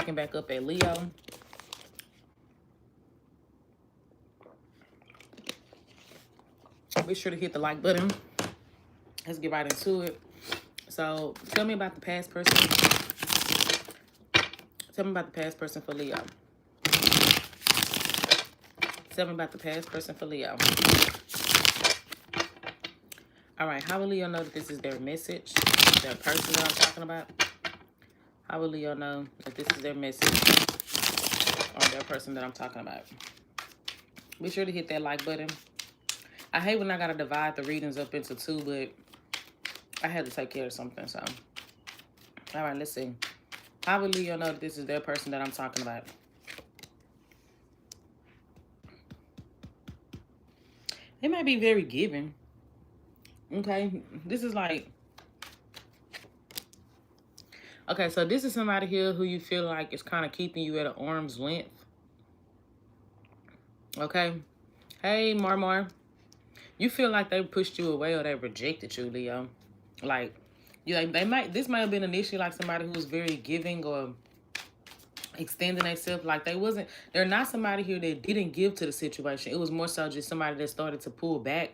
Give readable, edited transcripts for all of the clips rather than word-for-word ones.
looking back up at Leo. Be sure to hit the like button. Let's get right into it. So, tell me about the past person. Tell me about the past person for Leo. Tell me about the past person for Leo. All right, how will Leo know that this is their message? Their person that I'm talking about? How will Leo know that this is their message or their person that I'm talking about? Be sure to hit that like button. I hate when I got to divide the readings up into two, but I had to take care of something, so. All right, let's see. How will Leo know that this is their person that I'm talking about? They might be very giving. Okay, this is like... Okay, so this is somebody here who you feel like is kind of keeping you at an arm's length. Okay. Hey, Marmar. You feel like they pushed you away or they rejected you, Leo. Like, this might have been initially like somebody who was very giving or extending themselves. Like they're not somebody here that didn't give to the situation. It was more so just somebody that started to pull back,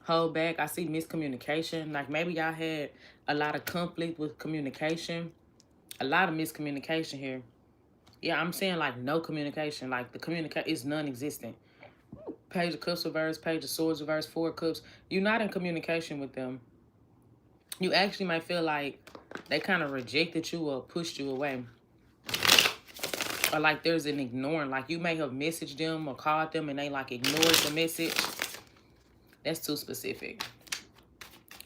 hold back. I see miscommunication. Like maybe y'all had a lot of conflict with communication. A lot of miscommunication here. Yeah, I'm saying like no communication. Like the communication is non-existent. Page of Cups reverse, Page of Swords reverse, Four of Cups. You're not in communication with them. You actually might feel like they kind of rejected you or pushed you away. Or like there's an ignoring. Like you may have messaged them or called them and they like ignored the message. That's too specific.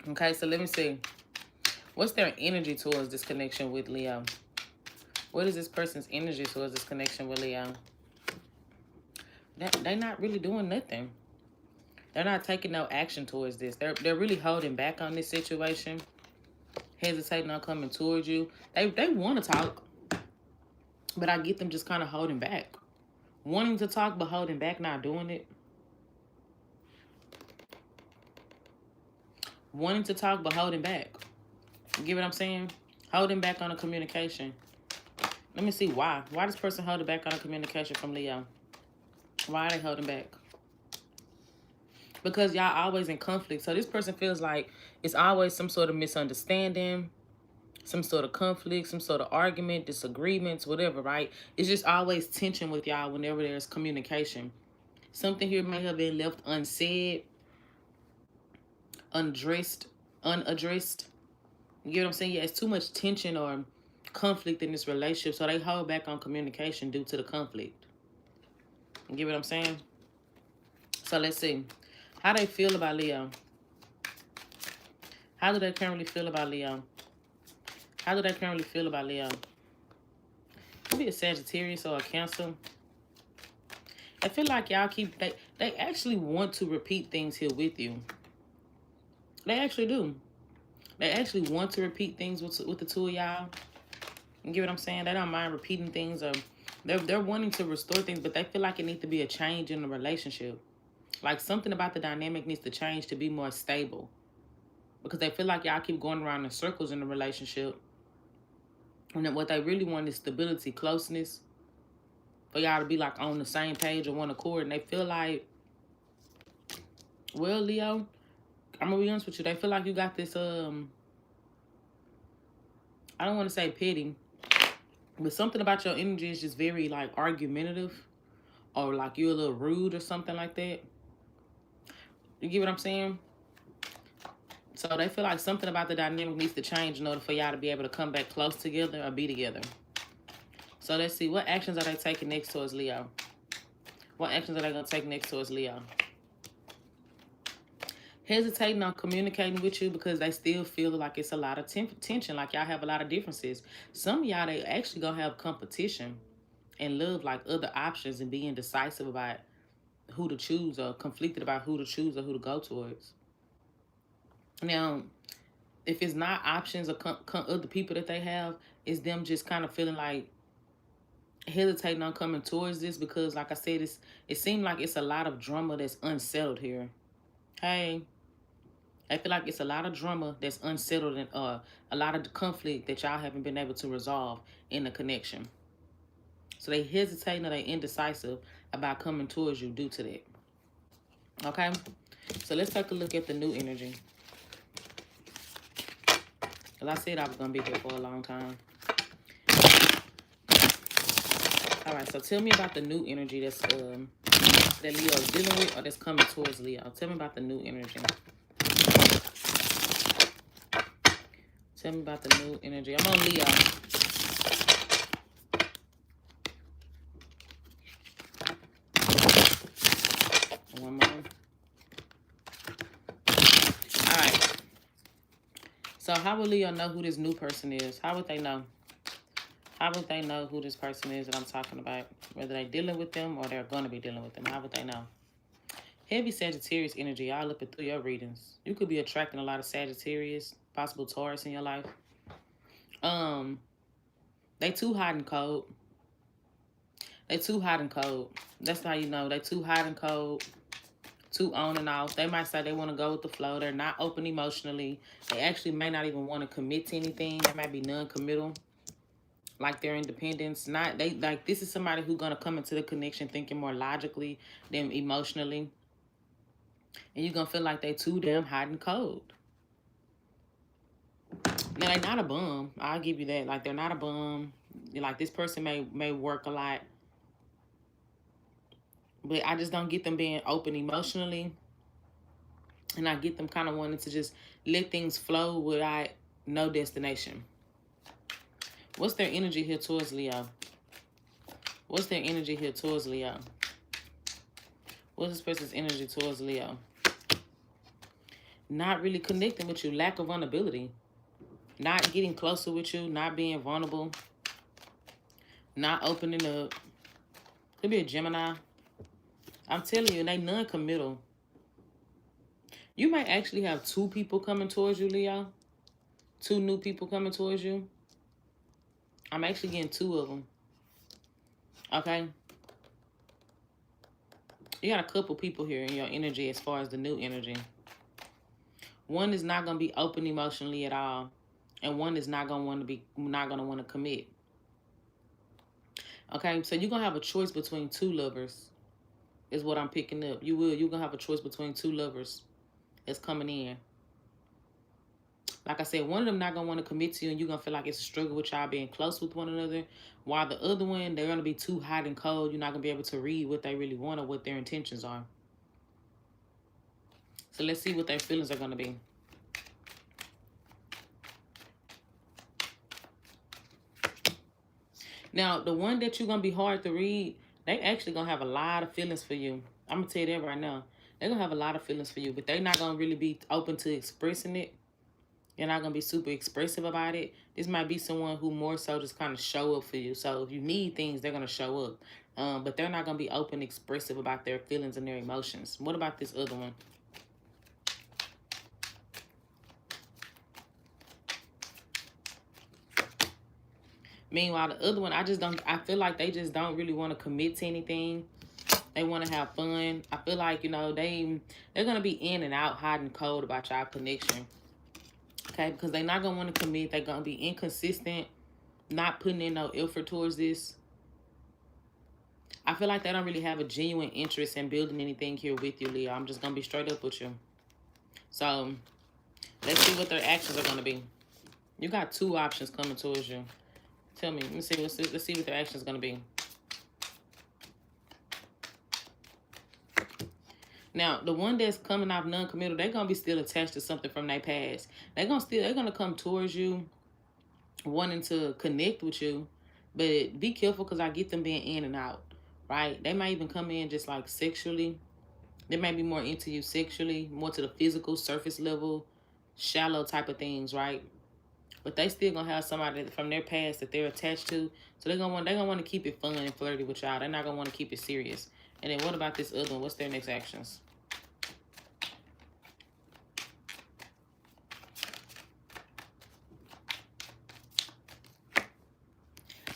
Okay, so let me see. What's their energy towards this connection with Leo? What is this person's energy towards this connection with Leo? They're not really doing nothing. They're not taking no action towards this. They're really holding back on this situation. Hesitating on coming towards you. They want to talk. But I get them just kind of holding back. Wanting to talk but holding back, not doing it. Wanting to talk but holding back. You get what I'm saying? Holding back on the communication. Let me see why. Why this person holding back on the communication from Leo? Why are they holding back? Because y'all always in conflict. So this person feels like it's always some sort of misunderstanding, some sort of conflict, some sort of argument, disagreements, whatever, right? It's just always tension with y'all whenever there's communication. Something here may have been left unsaid, unaddressed. You get what I'm saying? Yeah, it's too much tension or conflict in this relationship, so they hold back on communication due to the conflict. You get what I'm saying? So let's see. How they feel about Leo? How do they currently feel about Leo? How do they currently feel about Leo? Could be a Sagittarius or a Cancer. I feel like y'all they actually want to repeat things here with you. They actually do. They actually want to repeat things with the two of y'all. You get what I'm saying? They don't mind repeating things, or they're wanting to restore things, but they feel like it needs to be a change in the relationship. Like something about the dynamic needs to change to be more stable. Because they feel like y'all keep going around in circles in the relationship. And then what they really want is stability, closeness. For y'all to be like on the same page or one accord. And they feel like, well, Leo, I'm going to be honest with you. They feel like you got this, I don't want to say petty. But something about your energy is just very like argumentative. Or like you're a little rude or something like that. You get what I'm saying? So they feel like something about the dynamic needs to change in order for y'all to be able to come back close together or be together. So let's see. What actions are they taking next towards Leo? What actions are they going to take next towards Leo? Hesitating on communicating with you because they still feel like it's a lot of tension. Like y'all have a lot of differences. Some of y'all, they actually going to have competition and love like other options and be indecisive about who to choose or conflicted about who to choose or who to go towards. Now, if it's not options or other people that they have, it's them just kind of feeling like hesitating on coming towards this because, like I said, it seems like it's a lot of drama that's unsettled here. Hey, I feel like it's a lot of drama that's unsettled and a lot of conflict that y'all haven't been able to resolve in the connection. So they hesitate or they indecisive about coming towards you due to that. Okay? So let's take a look at the new energy. As I said, I was going to be here for a long time. All right, so tell me about the new energy that's that Leo is dealing with or that's coming towards Leo. Tell me about the new energy. Tell me about the new energy. I'm on Leo. One more. All right. So how will Leo know who this new person is? How would they know? How would they know who this person is that I'm talking about? Whether they're dealing with them or they're going to be dealing with them. How would they know? Heavy Sagittarius energy. I'll look through your readings. You could be attracting a lot of Sagittarius, possible Taurus in your life. They too hot and cold. They too hot and cold. That's how you know. They too hot and cold. Too on and off. They might say they want to go with the flow. They're not open emotionally. They actually may not even want to commit to anything. They might be non-committal. Like their independence. Not they like this is somebody who's gonna come into the connection thinking more logically than emotionally. And you're gonna feel like they too damn hot and cold. Now they're not a bum. I'll give you that. Like they're not a bum. Like this person may work a lot. But I just don't get them being open emotionally. And I get them kind of wanting to just let things flow without no destination. What's their energy here towards Leo? What's their energy here towards Leo? What's this person's energy towards Leo? Not really connecting with you. Lack of vulnerability. Not getting closer with you. Not being vulnerable. Not opening up. Could be a Gemini. I'm telling you, they non-committal. You might actually have two people coming towards you, Leo. Two new people coming towards you. I'm actually getting two of them. Okay? You got a couple people here in your energy as far as the new energy. One is not going to be open emotionally at all. And one is not going to want to commit. Okay? So you're going to have a choice between two lovers. Is what I'm picking up. You're going to have a choice between two lovers that's coming in. Like I said, one of them not going to want to commit to you and you're going to feel like it's a struggle with y'all being close with one another. While the other one, they're going to be too hot and cold. You're not going to be able to read what they really want or what their intentions are. So let's see what their feelings are going to be. Now, the one that you're going to be hard to read, they actually going to have a lot of feelings for you. I'm going to tell you that right now. They're going to have a lot of feelings for you, but they're not going to really be open to expressing it. You're not going to be super expressive about it. This might be someone who more so just kind of show up for you. So if you need things, they're going to show up. But they're not going to be open, expressive about their feelings and their emotions. What about this other one? Meanwhile, the other one, I feel like they just don't really want to commit to anything. They want to have fun. I feel like, you know, they're going to be in and out, hot and cold about y'all connection. Okay, because they're not going to want to commit. They're going to be inconsistent, not putting in no effort towards this. I feel like they don't really have a genuine interest in building anything here with you, Leo. I'm just going to be straight up with you. So, let's see what their actions are going to be. You got two options coming towards you. Tell me. Let's see what their actions are going to be. Now, the one that's coming off non-committal, they're going to be still attached to something from their past. They're going to come towards you, wanting to connect with you. But be careful because I get them being in and out, right? They might even come in just like sexually. They might be more into you sexually, more to the physical, surface level, shallow type of things, right? But they still going to have somebody from their past that they're attached to. So they're going to want to keep it fun and flirty with y'all. They're not going to want to keep it serious. And then what about this other one? What's their next actions?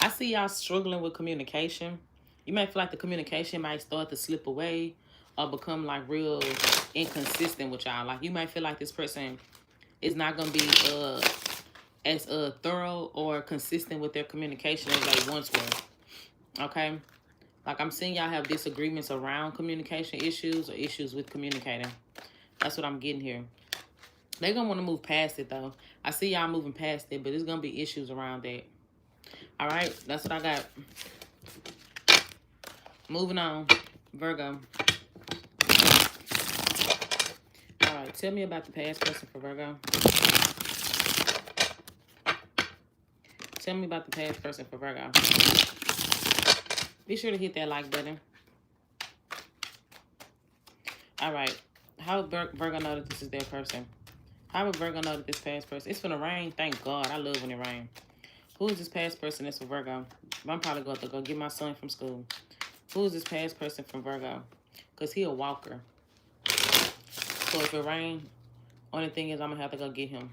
I see y'all struggling with communication. You might feel like the communication might start to slip away or become like real inconsistent with y'all. Like you might feel like this person is not going to be as thorough or consistent with their communication as they once were. Okay? Like, I'm seeing y'all have disagreements around communication issues or issues with communicating. That's what I'm getting here. They're going to want to move past it, though. I see y'all moving past it, but there's going to be issues around that. All right? That's what I got. Moving on. Virgo. All right. Tell me about the past person for Virgo. Tell me about the past person for Virgo. Be sure to hit that like button. All right. How would Virgo know that this is their person? How would Virgo know that this past person? It's finna rain. Thank God. I love when it rains. Who is this past person that's for Virgo? I'm probably going to go get my son from school. Who is this past person from Virgo? Because he a walker. So if it rains, only thing is I'm going to have to go get him.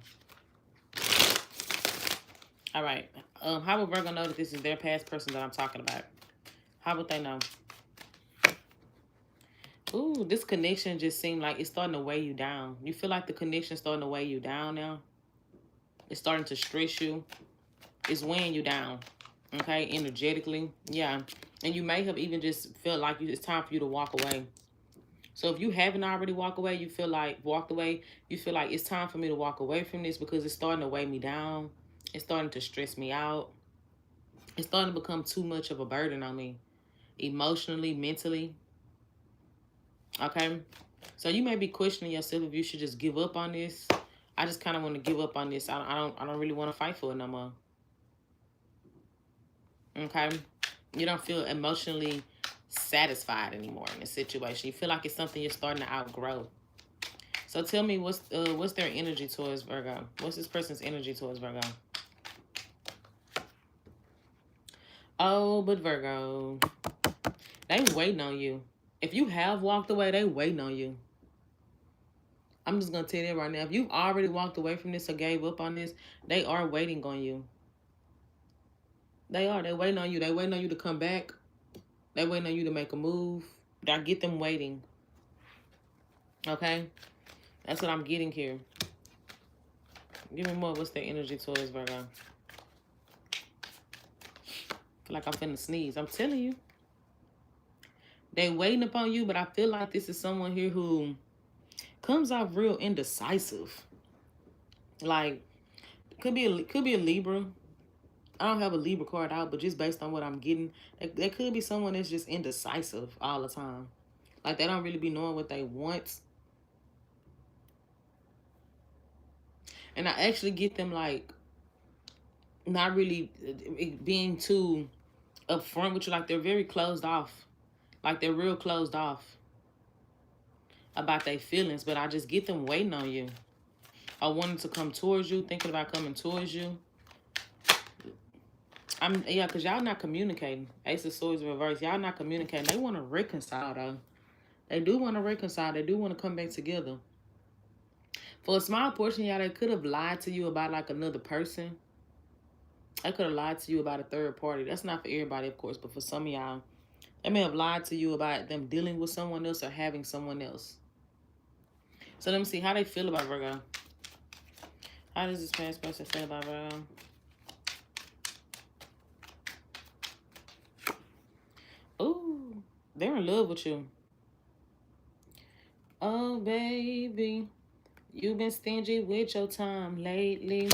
All right. How would Virgo know that this is their past person that I'm talking about? How would they know? Ooh, this connection just seemed like it's starting to weigh you down. You feel like the connection's starting to weigh you down now? It's starting to stress you. It's weighing you down, okay, energetically. Yeah, and you may have even just felt like it's time for you to walk away. So if you haven't already walked away, you feel like it's time for me to walk away from this because it's starting to weigh me down. It's starting to stress me out. It's starting to become too much of a burden on me, emotionally, mentally. Okay, so you may be questioning yourself if you should just give up on this. I just kind of want to give up on this. I don't really want to fight for it no more. Okay, you don't feel emotionally satisfied anymore in this situation. You feel like it's something you're starting to outgrow. So tell me, what's their energy towards Virgo? What's this person's energy towards Virgo? Oh, but Virgo, they waiting on you. If you have walked away, they waiting on you. I'm just going to tell you that right now. If you've already walked away from this or gave up on this, they are waiting on you. They are. They're waiting on you. They're waiting on you to come back. They're waiting on you to make a move. I get them waiting. Okay? That's what I'm getting here. Give me more. What's their energy towards Virgo? I feel like I'm finna sneeze. I'm telling you. They waiting upon you, but I feel like this is someone here who comes off real indecisive. Like, could be a Libra. I don't have a Libra card out, but just based on what I'm getting, there could be someone that's just indecisive all the time. Like, they don't really be knowing what they want. And I actually get them, like, not really being too upfront with you. Like, they're very closed off. Like, they're real closed off about their feelings. But I just get them waiting on you. I wanted to come towards you, thinking about coming towards you. Because y'all not communicating. Ace of Swords reverse. Y'all not communicating. They want to reconcile, though. They do want to reconcile. They do want to come back together. For a small portion, y'all, they could have lied to you about, like, another person. They could have lied to you about a third party. That's not for everybody, of course, but for some of y'all, they may have lied to you about them dealing with someone else or having someone else. So let me see how they feel about Virgo. How does this past person feel about Virgo? Ooh, they're in love with you. Oh, baby, you've been stingy with your time lately.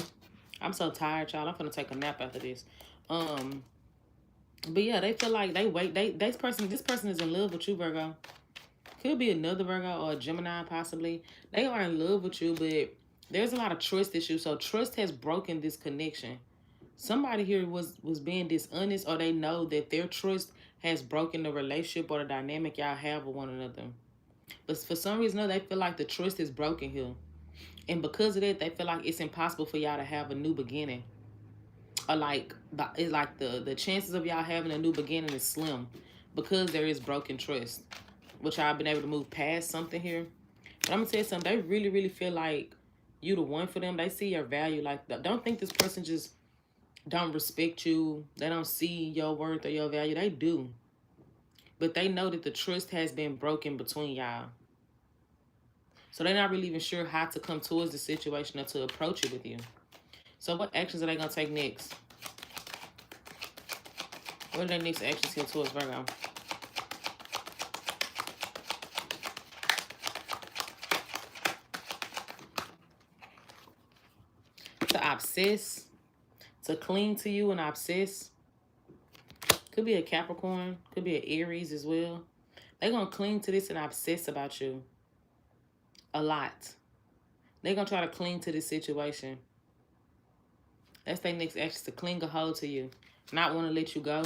I'm so tired, y'all. I'm gonna take a nap after this. But yeah, they feel like this person is in love with you, Virgo. Could be another Virgo or a Gemini, possibly. They are in love with you, but there's a lot of trust issues. So trust has broken this connection. Somebody here was being dishonest, or they know that their trust has broken the relationship or the dynamic y'all have with one another. But for some reason, they feel like the trust is broken here. And because of that, they feel like it's impossible for y'all to have a new beginning. Or it's like the chances of y'all having a new beginning is slim because there is broken trust. Which I've been able to move past something here. But I'm going to tell you something. They really, really feel like you the one for them. They see your value. Like, don't think this person just don't respect you. They don't see your worth or your value. They do. But they know that the trust has been broken between y'all. So they're not really even sure how to come towards the situation or to approach it with you. So what actions are they going to take next? What are their next actions here towards Virgo? To obsess, to cling to you and obsess. Could be a Capricorn, could be an Aries as well. They're going to cling to this and obsess about you a lot. They're going to try to cling to this situation. That's their next action, to cling a hold to you. Not want to let you go.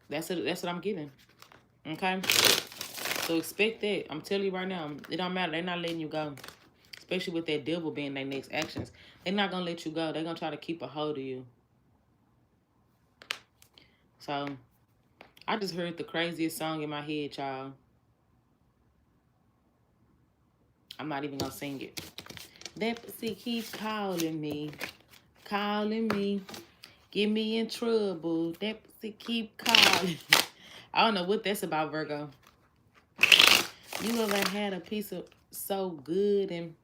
That's what I'm getting. Okay? So expect that. I'm telling you right now, it don't matter. They're not letting you go. Especially with that devil being their next actions. They're not going to let you go. They're going to try to keep a hold of you. So, I just heard the craziest song in my head, y'all. I'm not even going to sing it. That pussy keep calling me. Get me in trouble. That pussy keep calling. I don't know what that's about, Virgo. You ever had a piece of so good and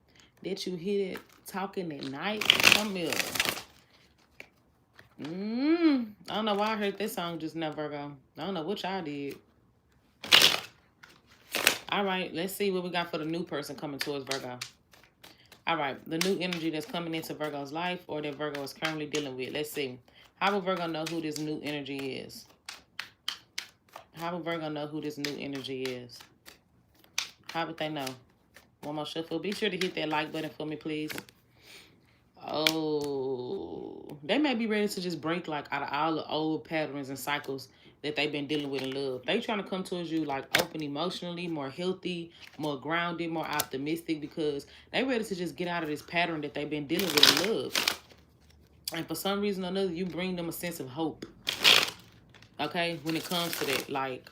that you hear it talking at night? Come here. I don't know why I heard this song just now, Virgo. I don't know what y'all did. All right, let's see what we got for the new person coming towards Virgo. All right, the new energy that's coming into Virgo's life or that Virgo is currently dealing with. Let's see. How will Virgo know who this new energy is? How will Virgo know who this new energy is? How would they know? One more shuffle. Be sure to hit that like button for me, please. Oh, they may be ready to just break like out of all the old patterns and cycles that they've been dealing with in love. They trying to come towards you like open emotionally, more healthy, more grounded, more optimistic, because they ready to just get out of this pattern that they've been dealing with in love. And for some reason or another, you bring them a sense of hope. Okay, when it comes to that, like,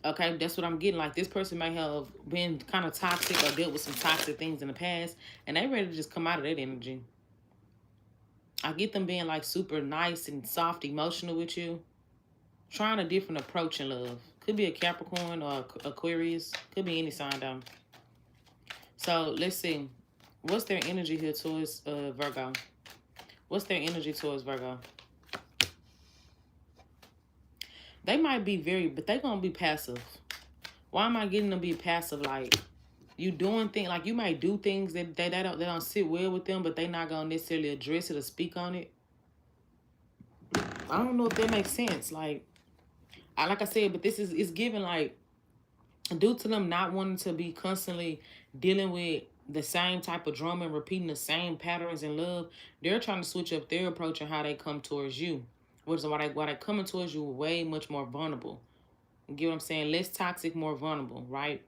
okay, that's what I'm getting. Like, this person may have been kind of toxic or dealt with some toxic things in the past, and they ready to just come out of that energy. I get them being, like, super nice and soft, emotional with you. Trying a different approach in love. Could be a Capricorn or Aquarius. Could be any sign, though. So, let's see. What's their energy here towards Virgo? What's their energy towards Virgo? They might be but they're going to be passive. Why am I getting them to be passive? Like, you doing things, like you might do things that they don't sit well with them, but they not going to necessarily address it or speak on it. I don't know if that makes sense. Like I said, but this is given like, due to them not wanting to be constantly dealing with the same type of drama and repeating the same patterns in love, they're trying to switch up their approach and how they come towards you. Which is why they coming towards you way much more vulnerable. You get what I'm saying? Less toxic, more vulnerable, right?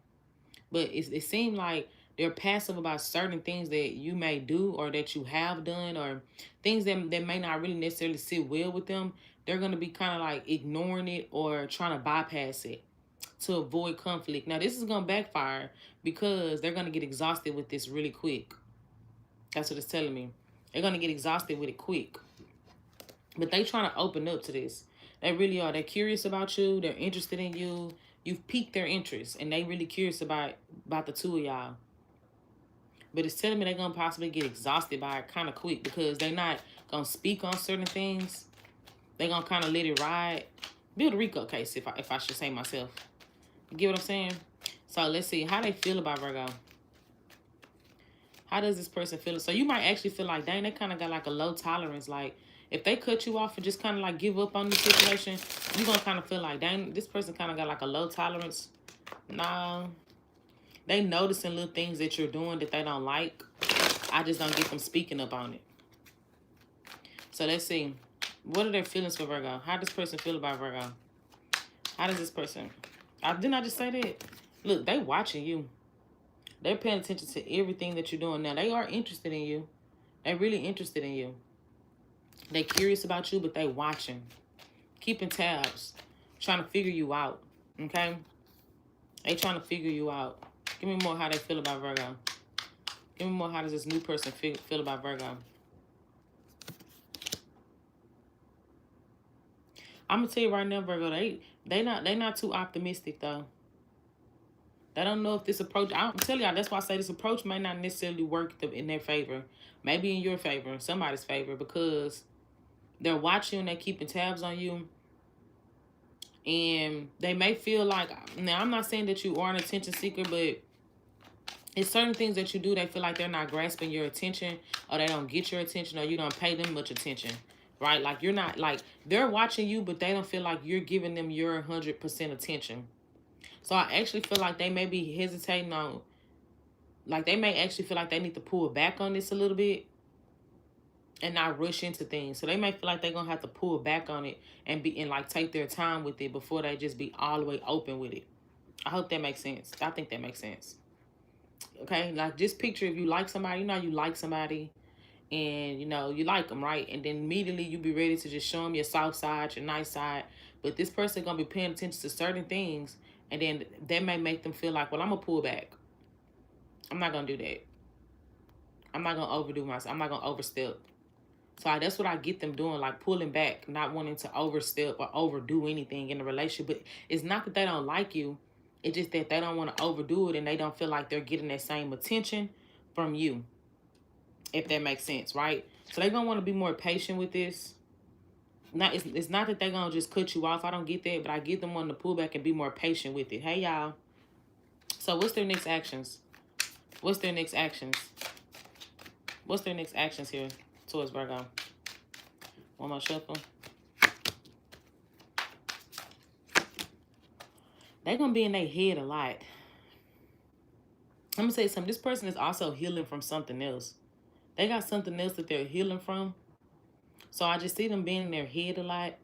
But it seemed like they're passive about certain things that you may do or that you have done, or things that may not really necessarily sit well with them. They're going to be kind of like ignoring it or trying to bypass it to avoid conflict. Now, this is going to backfire because they're going to get exhausted with this really quick. That's what it's telling me. They're going to get exhausted with it quick. But they trying to open up to this. They really are. They're curious about you. They're interested in you. You've piqued their interest. And they really curious about the two of y'all. But it's telling me they're going to possibly get exhausted by it kind of quick. Because they're not going to speak on certain things. They're going to kind of let it ride. Build a Rico case, if I should say myself. You get what I'm saying? So let's see. How they feel about Virgo. How does this person feel? So you might actually feel like, dang, they kind of got like a low tolerance. Like, if they cut you off and just kind of like give up on the situation, you're going to kind of feel like, dang, this person kind of got like a low tolerance. Nah. They noticing little things that you're doing that they don't like. I just don't get them speaking up on it. So let's see. What are their feelings for Virgo? How does this person feel about Virgo? How does this person... Didn't I just say that? Look, they watching you. They're paying attention to everything that you're doing now. They are interested in you. They're really interested in you. They're curious about you, but they watching. Keeping tabs. Trying to figure you out. Okay? They trying to figure you out. Give me more how they feel about Virgo. Give me more how does this new person feel about Virgo. I'm going to tell you right now, Virgo, they not too optimistic, though. They don't know if this approach... I'm telling y'all, that's why I say this approach may not necessarily work in their favor. Maybe in your favor, somebody's favor, because They're watching, they're keeping tabs on you. And they may feel like, now I'm not saying that you are an attention seeker, but it's certain things that you do, they feel like they're not grasping your attention, or they don't get your attention, or you don't pay them much attention, right? Like, you're not, like, they're watching you, but they don't feel like you're giving them your 100% attention. So I actually feel like they may be hesitating on, like, they may actually feel like they need to pull back on this a little bit and not rush into things. So they may feel like they're gonna have to pull back on it and like take their time with it before they just be all the way open with it. I hope that makes sense. I think that makes sense. Okay, like, just picture if you like somebody, you like somebody, and you like them, right? And then immediately you be ready to just show them your soft side, your nice side. But this person gonna be paying attention to certain things, and then that may make them feel like, well, I'm gonna pull back. I'm not gonna do that. I'm not gonna overdo myself. I'm not gonna overstep. So that's what I get them doing, like pulling back, not wanting to overstep or overdo anything in a relationship. But it's not that they don't like you. It's just that they don't want to overdo it, and they don't feel like they're getting that same attention from you, if that makes sense, right? So they're going to want to be more patient with this. It's not that they're going to just cut you off. I don't get that, but I get them wanting to pull back and be more patient with it. Hey, y'all. So what's their next actions? What's their next actions? What's their next actions here towards Virgo? One more shuffle. They're going to be in their head a lot. I'm going to say something. This person is also healing from something else. They got something else that they're healing from. So I just see them being in their head a lot.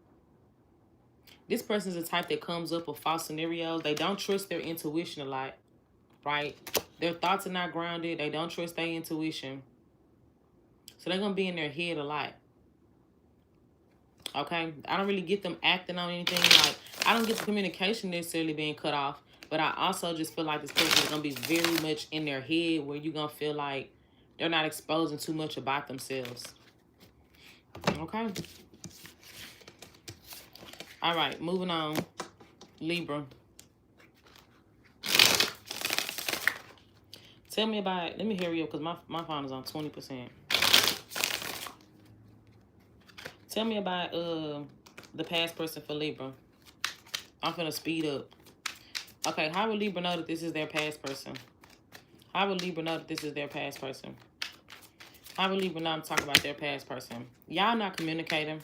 This person's the type that comes up with false scenarios. They don't trust their intuition a lot, right? Their thoughts are not grounded. They don't trust their intuition. So they're going to be in their head a lot. Okay? I don't really get them acting on anything. Like, I don't get the communication necessarily being cut off. But I also just feel like this person is going to be very much in their head, where you're going to feel like they're not exposing too much about themselves. Okay? All right, moving on. Libra. Tell me about, let me hurry up because my phone is on 20%. Tell me about the past person for Libra. I'm finna speed up. Okay, how will Libra know that this is their past person? How will Libra know that this is their past person? How will Libra know I'm talking about their past person? Y'all not communicating.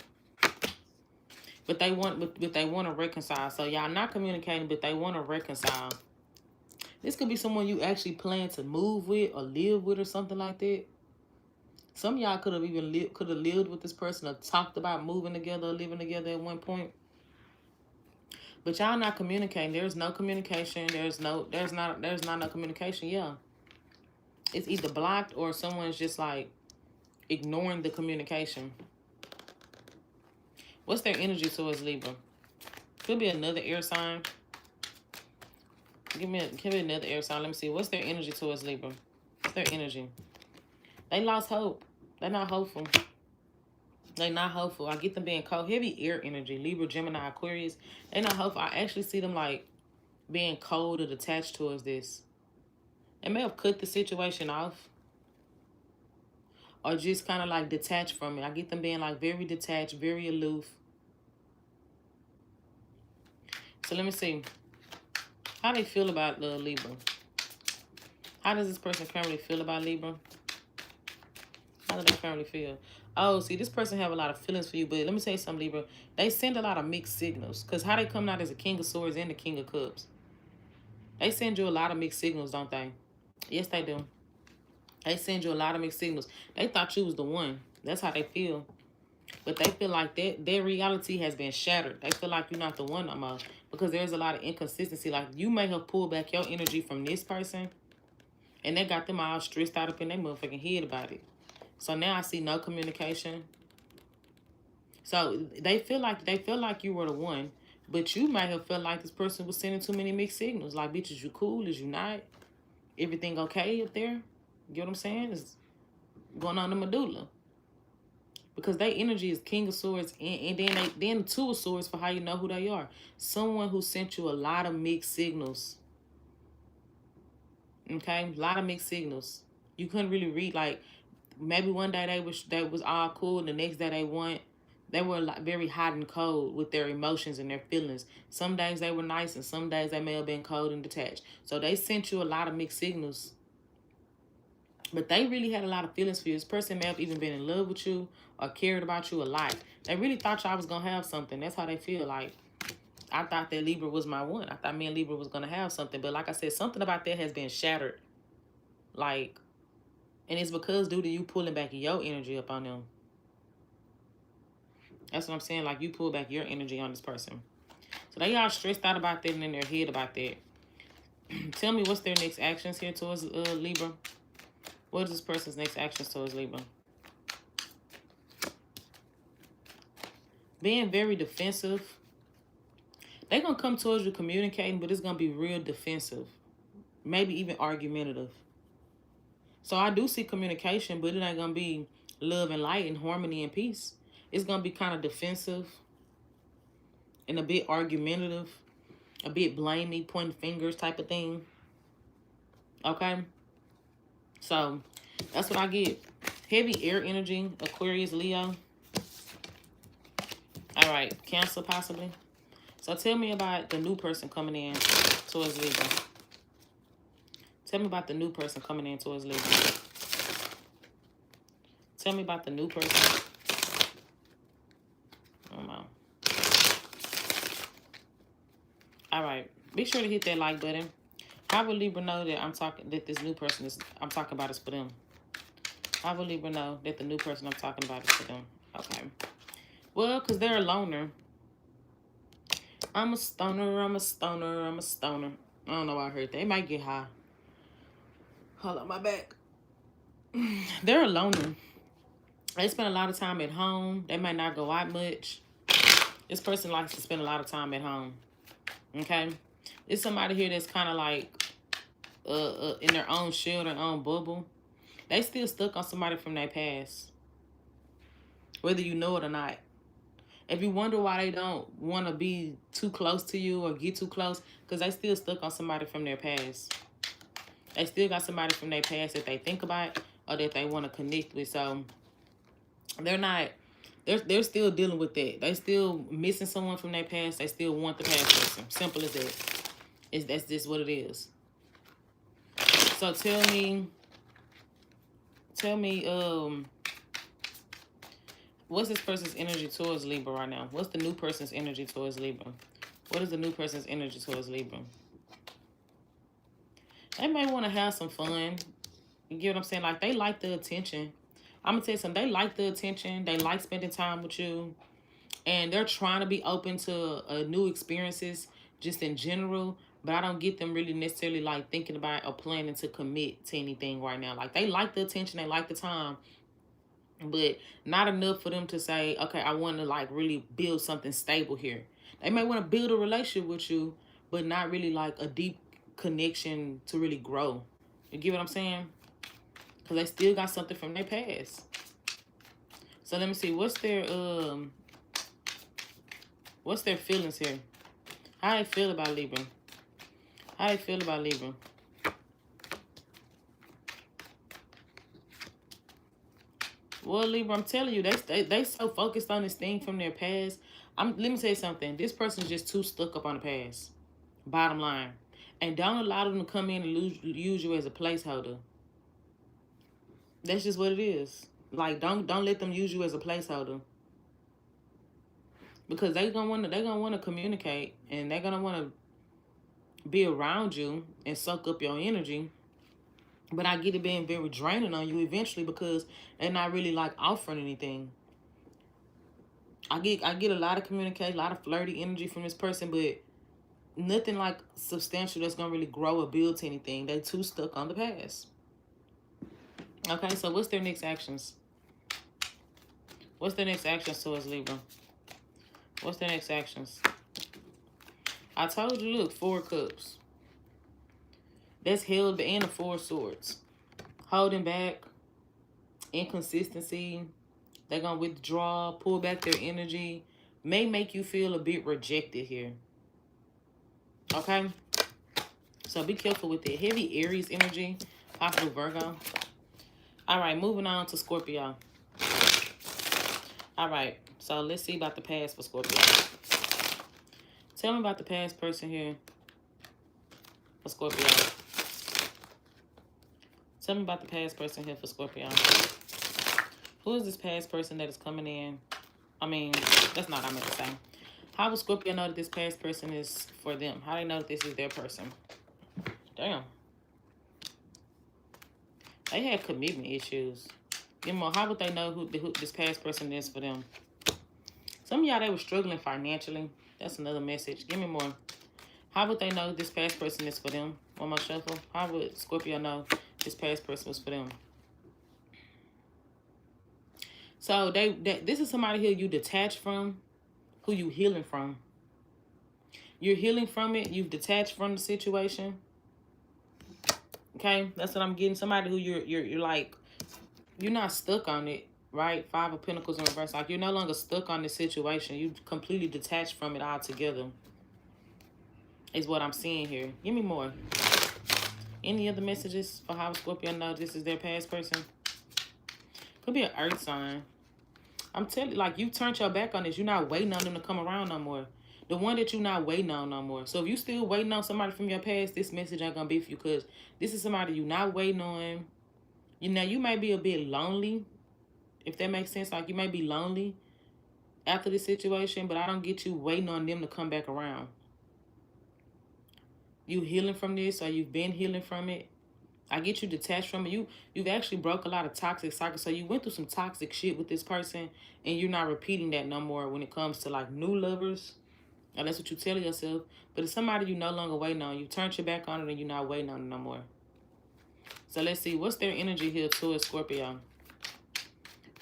But they want to reconcile. So y'all not communicating, but they want to reconcile. This could be someone you actually plan to move with or live with or something like that. Some of y'all could have even lived with this person or talked about moving together or living together at one point. But y'all not communicating. There's no communication. There's not no communication. Yeah. It's either blocked or someone's just like ignoring the communication. What's their energy towards Libra? Could be another air sign. Give me another air sign. Let me see. What's their energy towards Libra? What's their energy? They lost hope. They're not hopeful. They're not hopeful. I get them being cold. Heavy air energy. Libra, Gemini, Aquarius. They're not hopeful. I actually see them like being cold or detached towards this. They may have cut the situation off. Or just kind of like detached from it. I get them being like very detached, very aloof. So let me see. How they feel about Libra? How does this person currently feel about Libra? How do they currently feel? Oh, see, this person have a lot of feelings for you, but let me say something, Libra. They send a lot of mixed signals. Because how they come out as a King of Swords and the King of Cups. They send you a lot of mixed signals, don't they? Yes, they do. They send you a lot of mixed signals. They thought you was the one. That's how they feel. But they feel like their reality has been shattered. They feel like you're not the one no more. Because there's a lot of inconsistency. Like, you may have pulled back your energy from this person. And they got them all stressed out up in their motherfucking head about it. So now I see no communication. So they feel like you were the one. But you might have felt like this person was sending too many mixed signals. Like, bitch, is you cool? Is you not? Everything okay up there? You get what I'm saying? It's going on the medulla. Because their energy is King of Swords and then Two of Swords for how you know who they are. Someone who sent you a lot of mixed signals. Okay? A lot of mixed signals. You couldn't really read, like, maybe one day they was all cool, the next day they weren't. They were like very hot and cold with their emotions and their feelings. Some days they were nice and some days they may have been cold and detached. So they sent you a lot of mixed signals. But they really had a lot of feelings for you. This person may have even been in love with you or cared about you a lot. They really thought y'all was going to have something. That's how they feel. Like, I thought that Libra was my one. I thought me and Libra was going to have something. But like I said, something about that has been shattered. Like, and it's because due to you pulling back your energy up on them. That's what I'm saying. Like, you pull back your energy on this person. So they all stressed out about that and in their head about that. Tell me what's their next actions here towards Libra. What is this person's next actions towards Libra? Being very defensive. They're going to come towards you communicating, but it's going to be real defensive. Maybe even argumentative. So I do see communication, but it ain't going to be love and light and harmony and peace. It's going to be kind of defensive and a bit argumentative, a bit blamey, pointing fingers type of thing. Okay? So that's what I get. Heavy air energy, Aquarius, Leo. All right, Cancer possibly. So tell me about the new person coming in towards Libra. Tell me about the new person coming in towards Libra. Tell me about the new person. Oh, no. All right. Be sure to hit that like button. How will Libra know that this new person I'm talking about is for them? How will Libra know that the new person I'm talking about is for them? Okay. Well, because they're a loner. I'm a stoner, I'm a stoner, I'm a stoner. I don't know why I heard that. They might get high. Hold on, my back. They're a loner. They spend a lot of time at home. They might not go out much. This person likes to spend a lot of time at home. Okay? It's somebody here that's kind of like in their own shell, their own bubble. They still stuck on somebody from their past. Whether you know it or not. If you wonder why they don't want to be too close to you or get too close, because they still stuck on somebody from their past. They still got somebody from their past that they think about or that they want to connect with. So they're still dealing with that. They still missing someone from their past. They still want the past person. Simple as that. That's just what it is. So tell me, what's this person's energy towards Libra right now? What's the new person's energy towards Libra? What is the new person's energy towards Libra? They may want to have some fun. You get what I'm saying? Like, they like the attention. I'm going to tell you something. They like the attention. They like spending time with you. And they're trying to be open to new experiences just in general. But I don't get them really necessarily, like, thinking about or planning to commit to anything right now. Like, they like the attention. They like the time. But not enough for them to say, okay, I want to, like, really build something stable here. They may want to build a relationship with you, but not really, like, a deep connection to really grow. You get what I'm saying? Because they still got something from their past. So let me see. What's their feelings here? How they feel about Libra? How they feel about Libra? Well, Libra, I'm telling you, they so focused on this thing from their past. Let me tell you something. This person's just too stuck up on the past. Bottom line. And don't allow them to come in and use you as a placeholder. That's just what it is. Like, don't let them use you as a placeholder. Because they're gonna want to communicate, and they're gonna want to be around you and suck up your energy. But I get it being very draining on you eventually because they're not really, like, offering anything. I get a lot of communication, a lot of flirty energy from this person, but nothing, like, substantial that's going to really grow or build to anything. They're too stuck on the past. Okay, so what's their next actions? What's their next actions towards Libra? What's their next actions? I told you, look, 4 cups. That's held and the 4 swords. Holding back, inconsistency. They're going to withdraw, pull back their energy. May make you feel a bit rejected here. Okay? So be careful with it. Heavy Aries energy. Possible Virgo. All right, moving on to Scorpio. All right. So let's see about the past for Scorpio. Tell me about the past person here for Scorpio. Tell me about the past person here for Scorpio. Who is this past person that is coming in? I mean, that's not what I meant to say. How will Scorpio know that this past person is for them? How do they know that this is their person? Damn. They had commitment issues. Give me more. How would they know who this past person is for them? Some of y'all, they were struggling financially. That's another message. Give me more. How would they know this past person is for them? One more shuffle. How would Scorpio know this past person was for them? So this is somebody here you detached from, who you healing from. You're healing from it. You've detached from the situation. Okay, that's what I'm getting. Somebody who you're like, you're not stuck on it, right? 5 of Pentacles in reverse. Like, you're no longer stuck on the situation. You completely detached from it altogether. Is what I'm seeing here. Give me more. Any other messages for how Scorpio knows this is their past person? Could be an earth sign. I'm telling you, like, you turned your back on this. You're not waiting on them to come around no more. The one that you're not waiting on no more. So if you still waiting on somebody from your past, this message ain't gonna be for you, because this is somebody you're not waiting on. You know, you may be a bit lonely, if that makes sense. Like, you may be lonely after this situation, but I don't get you waiting on them to come back around. You healing from this, or you've been healing from it. I get you detached from it. You've actually broke a lot of toxic cycles. So you went through some toxic shit with this person, and you're not repeating that no more when it comes to, like, new lovers. And that's what you tell yourself. But it's somebody you no longer waiting on. You turned your back on it, and you're not waiting on it no more. So let's see. What's their energy here towards Scorpio?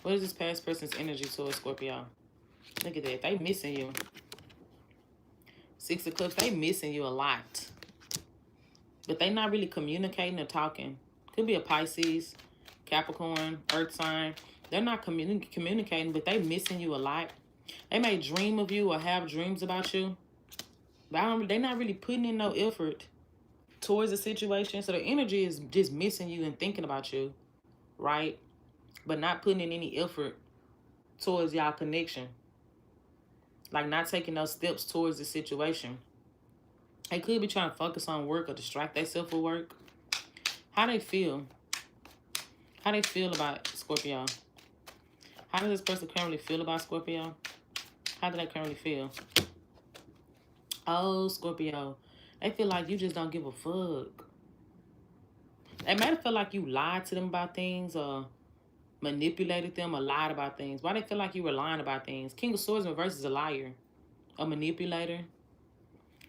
What is this past person's energy towards Scorpio? Look at that. They missing you. 6 of Cups. They missing you a lot. But they not really communicating or talking. Could be a Pisces, Capricorn, Earth sign. They're not communicating, but they missing you a lot. They may dream of you or have dreams about you. But they're not really putting in no effort towards the situation. So the energy is just missing you and thinking about you, right? But not putting in any effort towards y'all connection. Like, not taking those steps towards the situation. They could be trying to focus on work or distract themselves with work. How they feel? How they feel about Scorpio? How does this person currently feel about Scorpio? How do they currently feel? Oh, Scorpio. They feel like you just don't give a fuck. They might have felt like you lied to them about things, or manipulated them, or lied about things. Why they feel like you were lying about things? King of Swords in reverse is a liar. A manipulator.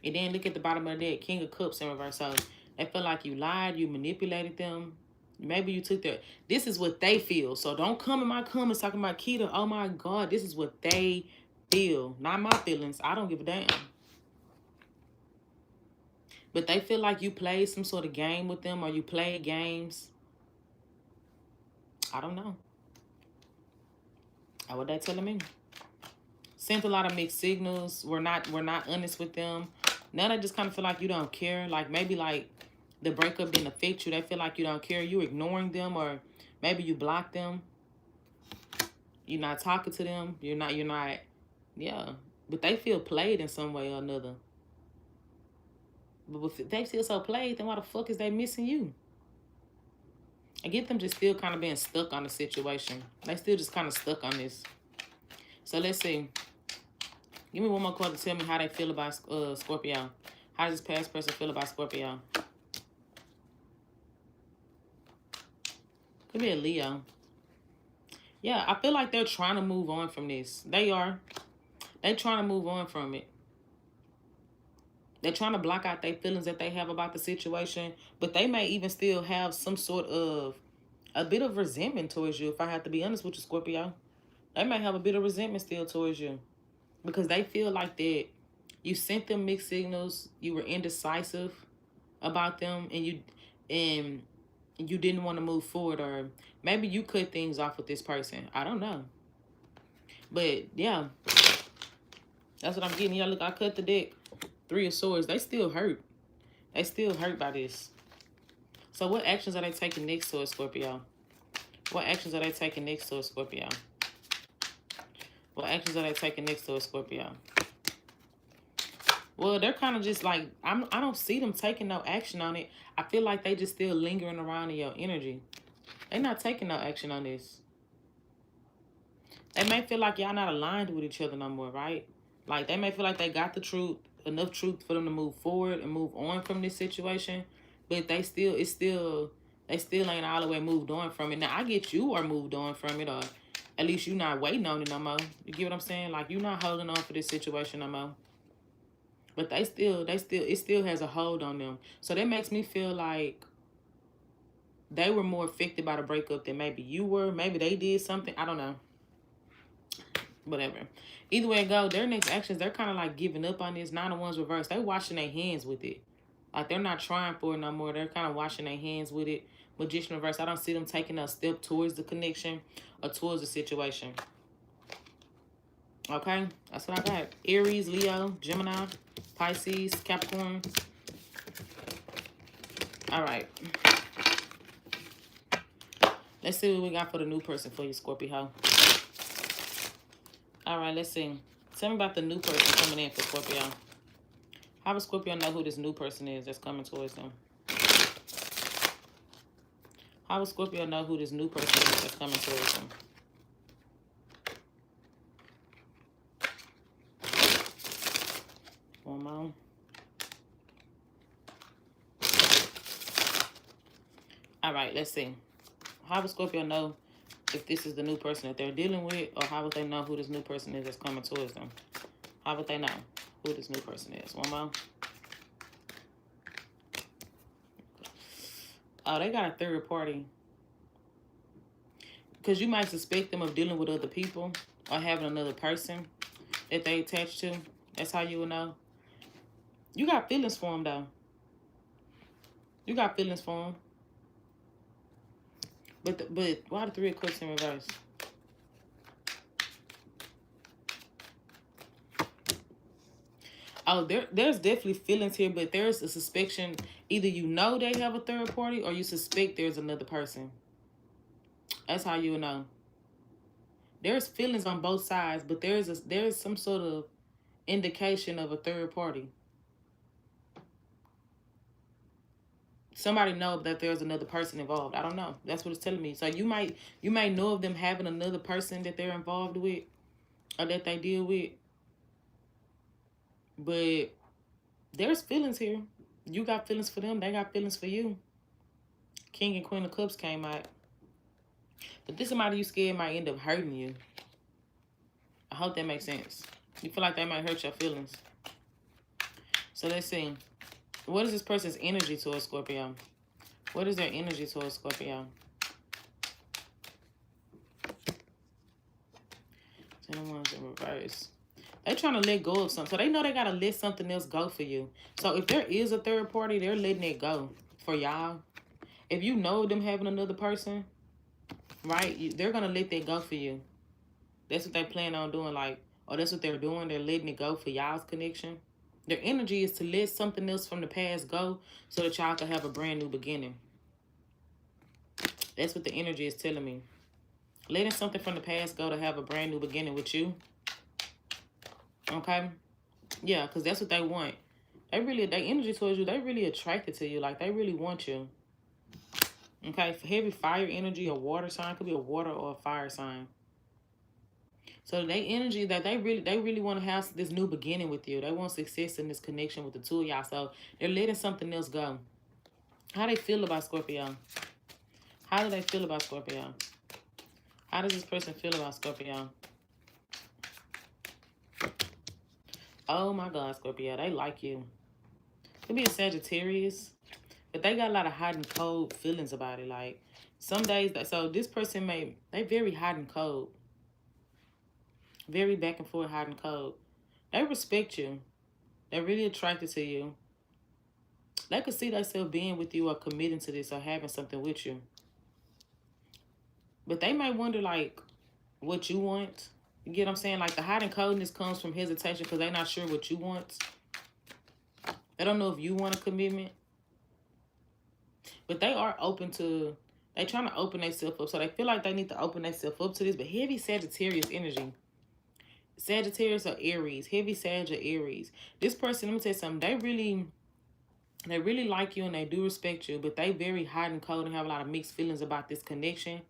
And then look at the bottom of the deck. King of Cups in reverse. So they feel like you lied, you manipulated them. Maybe you took their... This is what they feel. So don't come in my comments talking about Keita. Oh my God, this is what they feel. Not my feelings. I don't give a damn. But they feel like you played some sort of game with them, or you played games. I don't know. How would that tell me? Sent a lot of mixed signals. We're not honest with them. Now they just kind of feel like you don't care. Like, maybe like the breakup didn't affect you. They feel like you don't care. You're ignoring them, or maybe you block them. You're not talking to them. You're not, yeah. But they feel played in some way or another. But if they feel so played, then why the fuck is they missing you? I get them just still kind of being stuck on the situation. They still just kind of stuck on this. So let's see. Give me one more card to tell me how they feel about Scorpio. How does this past person feel about Scorpio? Could be a Leo. Yeah, I feel like they're trying to move on from this. They are. They're trying to move on from it. They're trying to block out their feelings that they have about the situation. But they may even still have some sort of... a bit of resentment towards you, if I have to be honest with you, Scorpio. They may have a bit of resentment still towards you. Because they feel like that you sent them mixed signals, you were indecisive about them, and you didn't want to move forward, or maybe you cut things off with this person. I don't know. But yeah, that's what I'm getting. Yeah, look, I cut the deck. 3 of Swords. They still hurt. They still hurt by this. So what actions are they taking next to Scorpio? What actions are they taking next to Scorpio? What actions are they taking next to a Scorpio? Well, they're kind of just like, I don't see them taking no action on it. I feel like they just still lingering around in your energy. They're not taking no action on this. They may feel like y'all not aligned with each other no more, right? Like, they may feel like they got the truth, enough truth for them to move forward and move on from this situation. But they still ain't all the way moved on from it. Now, I get you are moved on from it, or at least you're not waiting on it no more. You get what I'm saying? Like, you're not holding on for this situation no more. But it still has a hold on them. So that makes me feel like they were more affected by the breakup than maybe you were. Maybe they did something. I don't know. Whatever. Either way it go, their next actions, they're kind of like giving up on this. Nine of Wands reverse. They washing their hands with it. Like, they're not trying for it no more. They're kind of washing their hands with it. Magician reverse. I don't see them taking a step towards the connection or towards the situation. Okay? That's what I got. Aries, Leo, Gemini, Pisces, Capricorn. All right. Let's see what we got for the new person for you, Scorpio. All right, let's see. Tell me about the new person coming in for Scorpio. How does Scorpio know who this new person is that's coming towards them? How will Scorpio know who this new person is that's coming towards them? One more. All right, let's see. How will Scorpio know if this is the new person that they're dealing with, or how would they know who this new person is that's coming towards them? How would they know who this new person is? One more. Oh, they got a third party. Because you might suspect them of dealing with other people or having another person that they attached to. That's how you will know. You got feelings for them, though. You got feelings for them. But why the Three of Cups in reverse? Oh, there's definitely feelings here, but there's a suspicion. Either you know they have a third party or you suspect there's another person. That's how you will know. There's feelings on both sides, but there's some sort of indication of a third party. Somebody know that there's another person involved. I don't know. That's what it's telling me. So you might know of them having another person that they're involved with or that they deal with. But there's feelings here. You got feelings for them. They got feelings for you. King and Queen of Cups came out. But this somebody you scared might end up hurting you. I hope that makes sense. You feel like they might hurt your feelings. So let's see. What is this person's energy towards Scorpio? What is their energy towards Scorpio? 10 of Wands in reverse. They're trying to let go of something. So they know they got to let something else go for you. So if there is a third party, they're letting it go for y'all. If you know them having another person, right, they're going to let that go for you. That's what they plan on doing, like, or that's what they're doing. They're letting it go for y'all's connection. Their energy is to let something else from the past go so that y'all can have a brand new beginning. That's what the energy is telling me. Letting something from the past go to have a brand new beginning with you. Okay? Yeah, because that's what they want. Their energy towards you, they really attracted to you. Like, they really want you. Okay? For heavy fire energy, a water sign. Could be a water or a fire sign. So they energy that they really want to have this new beginning with you. They want success in this connection with the two of y'all. So they're letting something else go. How they feel about Scorpio? How do they feel about Scorpio? How does this person feel about Scorpio? Oh my God, Scorpio, they like you. Could be a Sagittarius, but they got a lot of hot and cold feelings about it. Like some days, so this person they very hot and cold. Very back and forth, hot and cold. They respect you. They're really attracted to you. They could see themselves being with you or committing to this or having something with you. But they might wonder, like, what you want. You get what I'm saying? Like, the hot and coldness comes from hesitation because they're not sure what you want. They don't know if you want a commitment. But they are open to... They're trying to open themselves up. So they feel like they need to open themselves up to this. But heavy Sagittarius energy. Sagittarius or Aries, heavy Sag or Aries. This person, let me tell you something, they really like you and they do respect you, but they very hot and cold and have a lot of mixed feelings about this connection.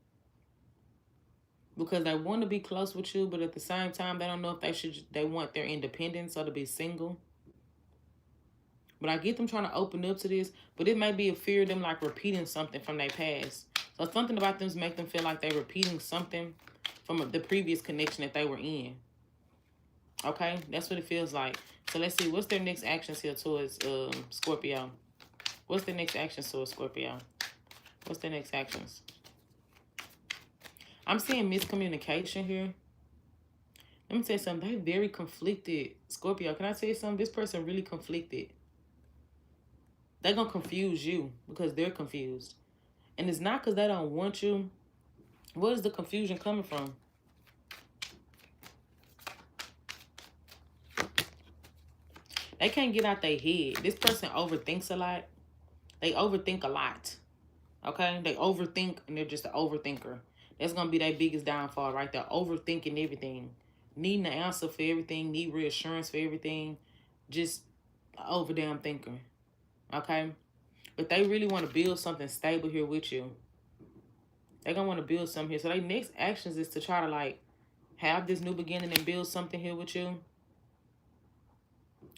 Because they want to be close with you, but at the same time, they don't know if they want their independence or to be single. But I get them trying to open up to this, but it may be a fear of them like repeating something from their past. So something about them make them feel like they're repeating something from the previous connection that they were in. Okay, that's what it feels like. So let's see, what's their next actions here towards Scorpio? What's their next actions towards Scorpio? What's their next actions? I'm seeing miscommunication here. Let me tell you something. They're very conflicted. Scorpio, can I tell you something? This person really conflicted. They're going to confuse you because they're confused. And it's not because they don't want you. Where is the confusion coming from? They can't get out their head. This person overthinks a lot. They overthink a lot. Okay? They overthink and they're just an overthinker. That's going to be their biggest downfall right there. Overthinking everything. Needing an answer for everything. Need reassurance for everything. Just an over damn thinker. Okay? But they really want to build something stable here with you. They're going to want to build something here. So their next actions is to try to like have this new beginning and build something here with you.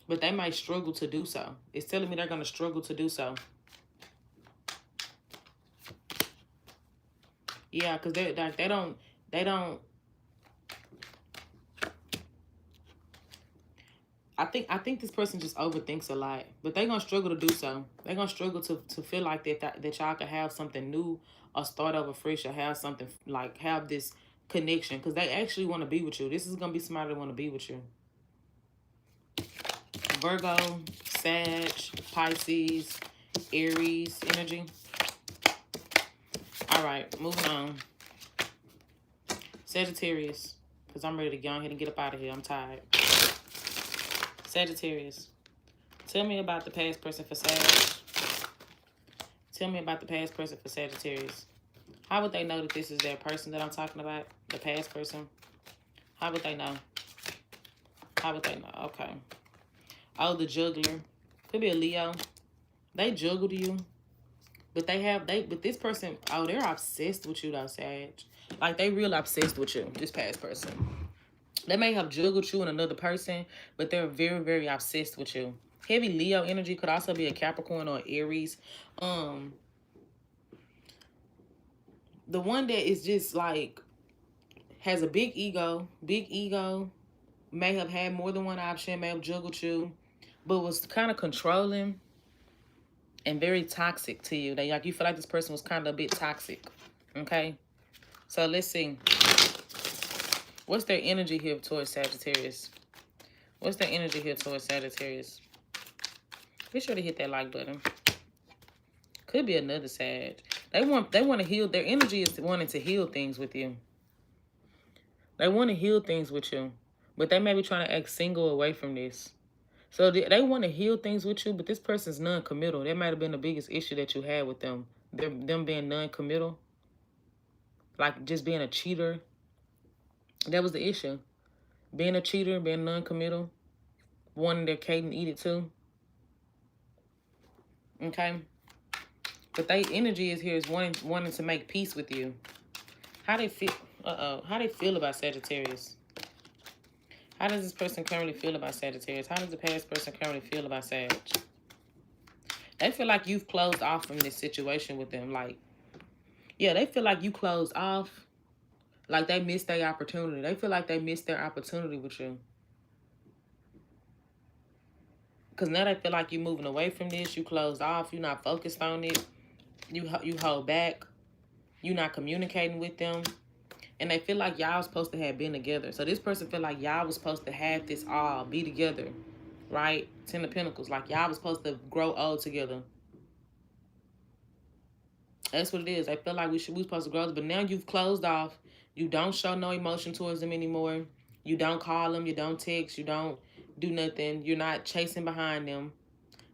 But they might struggle to do so. It's telling me they're going to struggle to do so. Yeah, because they don't. I think this person just overthinks a lot, but they're gonna struggle to do so. They're gonna struggle to feel like that y'all could have something new or start over fresh or have something like have this connection because they actually want to be with you. This is gonna be somebody that want to be with you. Virgo, Sag, Pisces, Aries energy. All right, moving on. Sagittarius, because I'm ready to go ahead and get up out of here. I'm tired. Sagittarius, tell me about the past person for Sag. Tell me about the past person for Sagittarius. How would they know that this is their person that I'm talking about? The past person? How would they know? How would they know? Okay. Oh, the juggler. Could be a Leo. They juggled you. But but this person, oh, they're obsessed with you though, Sag. Like, they real obsessed with you, this past person. They may have juggled you and another person, but they're very, very obsessed with you. Heavy Leo energy could also be a Capricorn or Aries. The one that is just like, has a big ego, may have had more than one option, may have juggled you, but was kind of controlling and very toxic to you. Like you feel like this person was kind of a bit toxic. Okay? So let's see. What's their energy here towards Sagittarius? What's their energy here towards Sagittarius? Be sure to hit that like button. Could be another Sag. They want to heal. Their energy is wanting to heal things with you. They want to heal things with you. But they may be trying to act single away from this. So they want to heal things with you, but this person's non-committal. That might have been the biggest issue that you had with them. Them being non-committal. Like just being a cheater. That was the issue. Being a cheater, being non-committal. Wanting their cake and eat it too. Okay? But their energy is here is wanting to make peace with you. How they feel? How they feel about Sagittarius? How does this person currently feel about Sagittarius? How does the past person currently feel about Sag? They feel like you've closed off from this situation with them. Like, yeah, they feel like you closed off. Like they missed their opportunity. They feel like they missed their opportunity with you. Because now they feel like you're moving away from this. You closed off. You're not focused on it. You hold back. You're not communicating with them. And they feel like y'all was supposed to have been together. So this person feel like y'all was supposed to have this all, be together. Right? Ten of Pentacles. Like y'all was supposed to grow old together. That's what it is. They feel like we supposed to grow. But now you've closed off. You don't show no emotion towards them anymore. You don't call them. You don't text. You don't do nothing. You're not chasing behind them.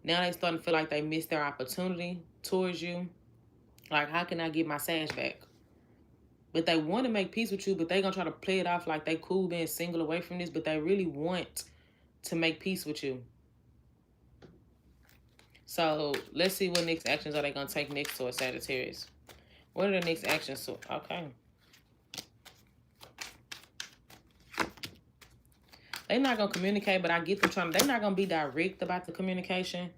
Now they starting to feel like they missed their opportunity towards you. Like, how can I get my Sag back? But they want to make peace with you, but they going to try to play it off like they cool being single away from this, but they really want to make peace with you. So let's see what next actions are they going to take next to a Sagittarius. What are the next actions? So, okay. They're not going to communicate, but I get them trying. They're not going to be direct about the communication.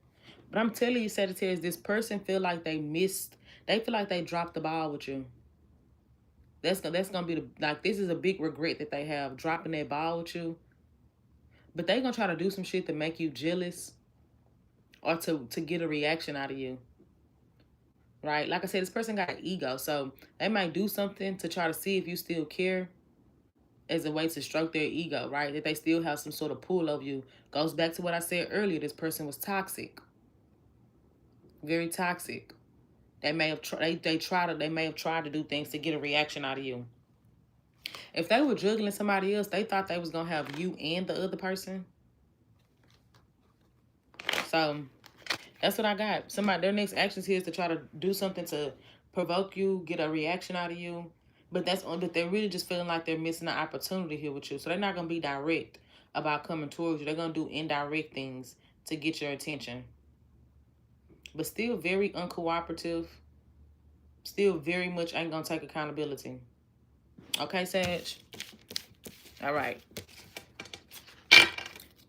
But I'm telling you, Sagittarius, this person feel like they missed. They feel like they dropped the ball with you. That's gonna be this is a big regret that they have, dropping that ball with you. But they gonna try to do some shit to make you jealous or to get a reaction out of you. Right? Like I said, this person got an ego. So they might do something to try to see if you still care as a way to stroke their ego, right? That they still have some sort of pull over you. Goes back to what I said earlier. This person was toxic. Very toxic. They may have they may have tried to do things to get a reaction out of you. If they were juggling somebody else, they thought they was gonna have you and the other person. So that's what I got. Their next actions here is to try to do something to provoke you, get a reaction out of you. But they're really just feeling like they're missing an opportunity here with you. So they're not gonna be direct about coming towards you. They're gonna do indirect things to get your attention. But still very uncooperative. Still very much ain't gonna take accountability. Okay, Sag? All right.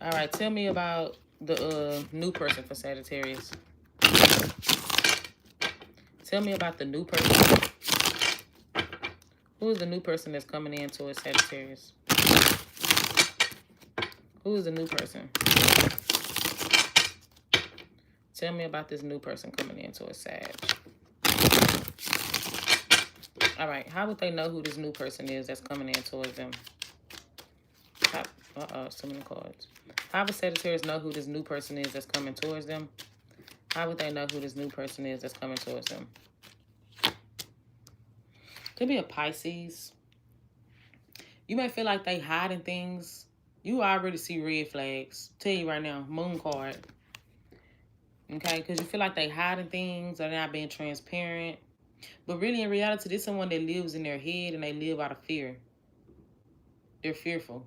All right, tell me about the new person for Sagittarius. Tell me about the new person. Who is the new person that's coming in towards Sagittarius? Who is the new person? Tell me about this new person coming in towards Sag. All right, how would they know who this new person is that's coming in towards them? So many cards. How would Sagittarius know who this new person is that's coming towards them? How would they know who this new person is that's coming towards them? Could be a Pisces. You may feel like they hiding things. You already see red flags. Tell you right now, moon card. Okay, because you feel like they hiding things or they're not being transparent. But really, in reality, this is someone that lives in their head and they live out of fear. They're fearful.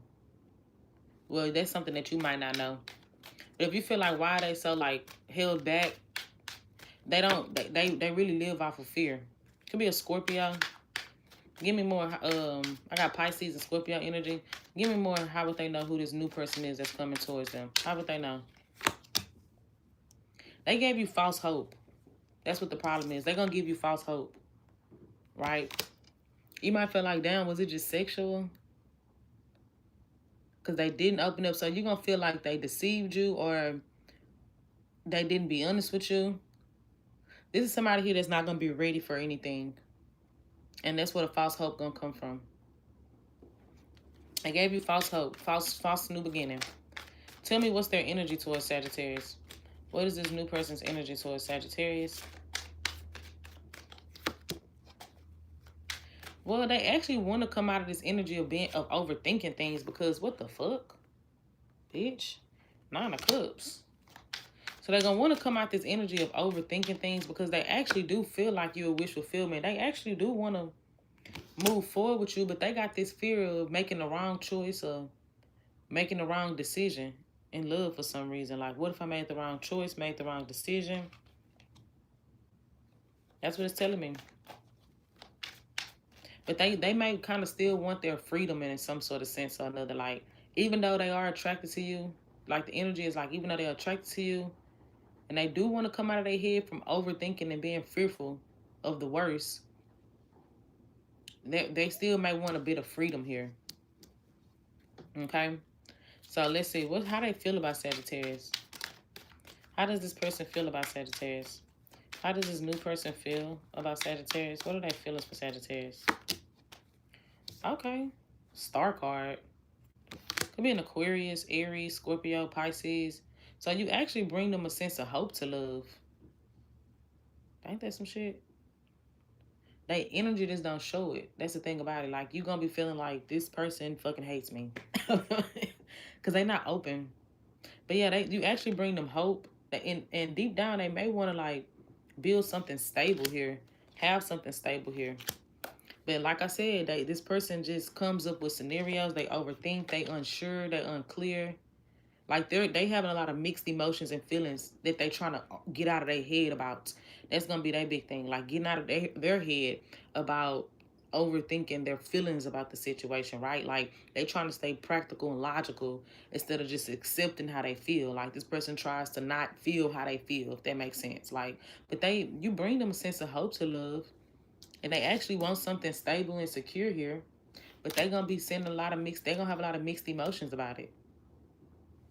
Well, that's something that you might not know. But if you feel like why are they so held back, they really live off of fear. Could be a Scorpio. Give me more. I got Pisces and Scorpio energy. Give me more. How would they know who this new person is that's coming towards them? How would they know? They gave you false hope. That's what the problem is. They're going to give you false hope. Right? You might feel like, damn, was it just sexual? Because they didn't open up. So you're going to feel like they deceived you or they didn't be honest with you. This is somebody here that's not going to be ready for anything. And that's where the false hope going to come from. They gave you false hope. False new beginning. Tell me what's their energy towards Sagittarius. What is this new person's energy towards Sagittarius? Well, they actually want to come out of this energy of overthinking things because what the fuck? Bitch. 9 of Cups. So they're going to want to come out this energy of overthinking things because they actually do feel like you're a wish fulfillment. They actually do want to move forward with you, but they got this fear of making the wrong choice or making the wrong decision in love for some reason. Like, what if I made the wrong choice, made the wrong decision? That's what it's telling me. But they may kind of still want their freedom in some sort of sense or another. Like, even though they are attracted to you, like the energy is like, even though they're attracted to you, and they do want to come out of their head from overthinking and being fearful of the worst, they still may want a bit of freedom here. Okay? So let's see. How do they feel about Sagittarius? How does this person feel about Sagittarius? How does this new person feel about Sagittarius? What are their feelings for Sagittarius? Okay. Star card. Could be an Aquarius, Aries, Scorpio, Pisces. So you actually bring them a sense of hope to love. Ain't that some shit? They energy just don't show it. That's the thing about it. Like, you're going to be feeling like this person fucking hates me. Because they're not open. But yeah, you actually bring them hope. And deep down, they may want to, build something stable here. Have something stable here. But like I said, this person just comes up with scenarios. They overthink. They unsure. They unclear. Like they having a lot of mixed emotions and feelings that they trying to get out of their head about. That's gonna be their big thing. Like getting out of their head about overthinking their feelings about the situation, right? Like they trying to stay practical and logical instead of just accepting how they feel. Like this person tries to not feel how they feel, if that makes sense. Like, but you bring them a sense of hope to love, and they actually want something stable and secure here. But they're gonna be sending they're gonna have a lot of mixed emotions about it.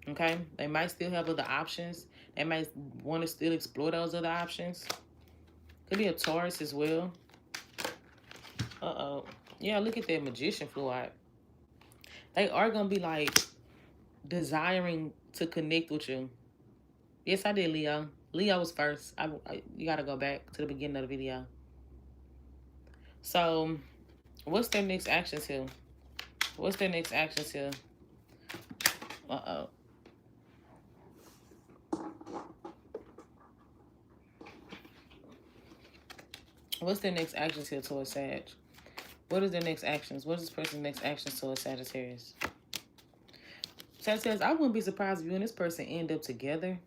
Okay, they might still have other options. They might want to still explore those other options. Could be a Taurus as well. Yeah, look at that Magician flew out. They are gonna be like desiring to connect with you. Yes, I did, Leo. Leo was first. You gotta go back to the beginning of the video. So, what's their next actions here? What's their next actions here? What's their next actions here towards Sag? What is their next actions? What is this person's next actions towards Sagittarius? Sagittarius, I wouldn't be surprised if you and this person end up together.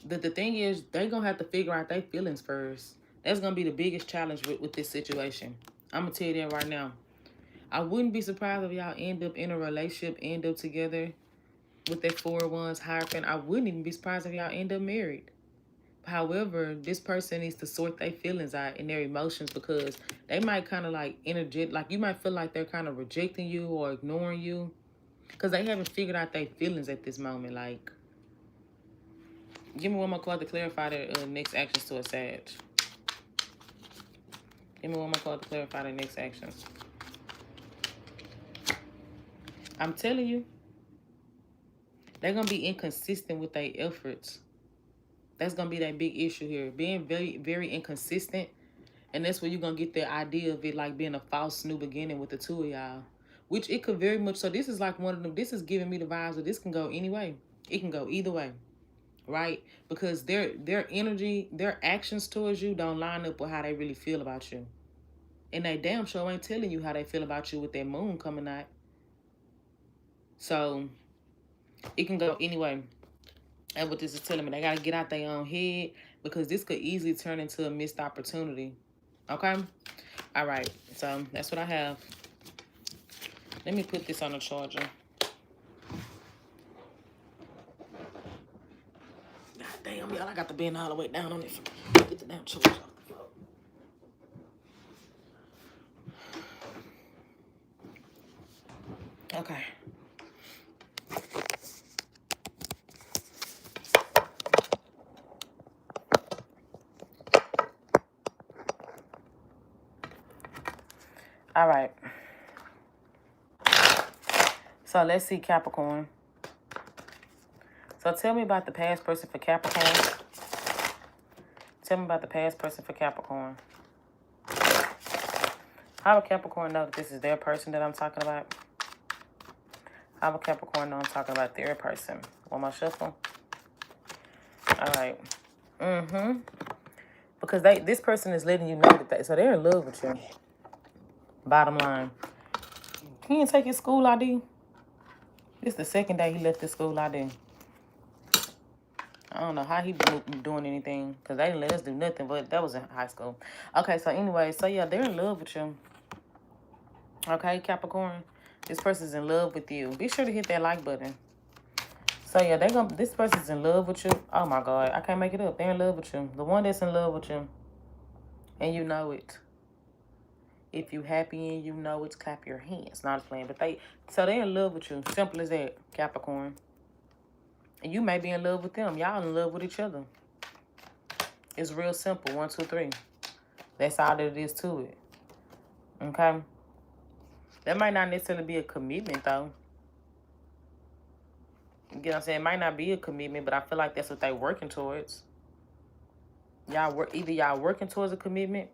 The thing is, they're going to have to figure out their feelings first. That's going to be the biggest challenge with this situation. I'm going to tell you that right now. I wouldn't be surprised if y'all end up in a relationship, end up together with that 4 of Wands Hierophant. I wouldn't even be surprised if y'all end up married. However, this person needs to sort their feelings out and their emotions, because they might kind of like like you might feel like they're kind of rejecting you or ignoring you because they haven't figured out their feelings at this moment. Like, give me one more card to clarify their next actions to a Sag. Give me one more card to clarify their next actions. I'm telling you, they're going to be inconsistent with their efforts. That's going to be that big issue here. Being very, very inconsistent. And that's where you're going to get the idea of it like being a false new beginning with the 2 of y'all. Which it could very much. So this is like one of them. This is giving me the vibes that this can go any way. It can go either way. Right? Because their energy, their actions towards you don't line up with how they really feel about you. And they damn sure ain't telling you how they feel about you with that moon coming out. So it can go anyway. And what this is telling me, they got to get out their own head, because this could easily turn into a missed opportunity. Okay? All right. So that's what I have. Let me put this on the charger. God damn, y'all, I got the bend all the way down on it. Get the damn charger. Okay. All right. So let's see Capricorn. So tell me about the past person for Capricorn. Tell me about the past person for Capricorn. How would Capricorn know that this is their person that I'm talking about? How would Capricorn know I'm talking about their person? One more shuffle. All right. Because this person is letting you know that so they're in love with you. Bottom line. He didn't take his school ID. This is the second day he left his school ID. I don't know how he been doing anything, because they didn't let us do nothing, but that was in high school. Okay, so anyway, so yeah, they're in love with you. Okay, Capricorn. This person's in love with you. Be sure to hit that like button. So yeah, this person's in love with you. Oh my God, I can't make it up. They're in love with you. The one that's in love with you. And you know it. If you happy and you know it, clap your hands. Not playing, but they're in love with you. Simple as that, Capricorn. And you may be in love with them. Y'all in love with each other. It's real simple. 1, 2, 3. That's all that it is to it. Okay? That might not necessarily be a commitment, though. You get what I'm saying? It might not be a commitment, but I feel like that's what they're working towards. Either y'all working towards a commitment,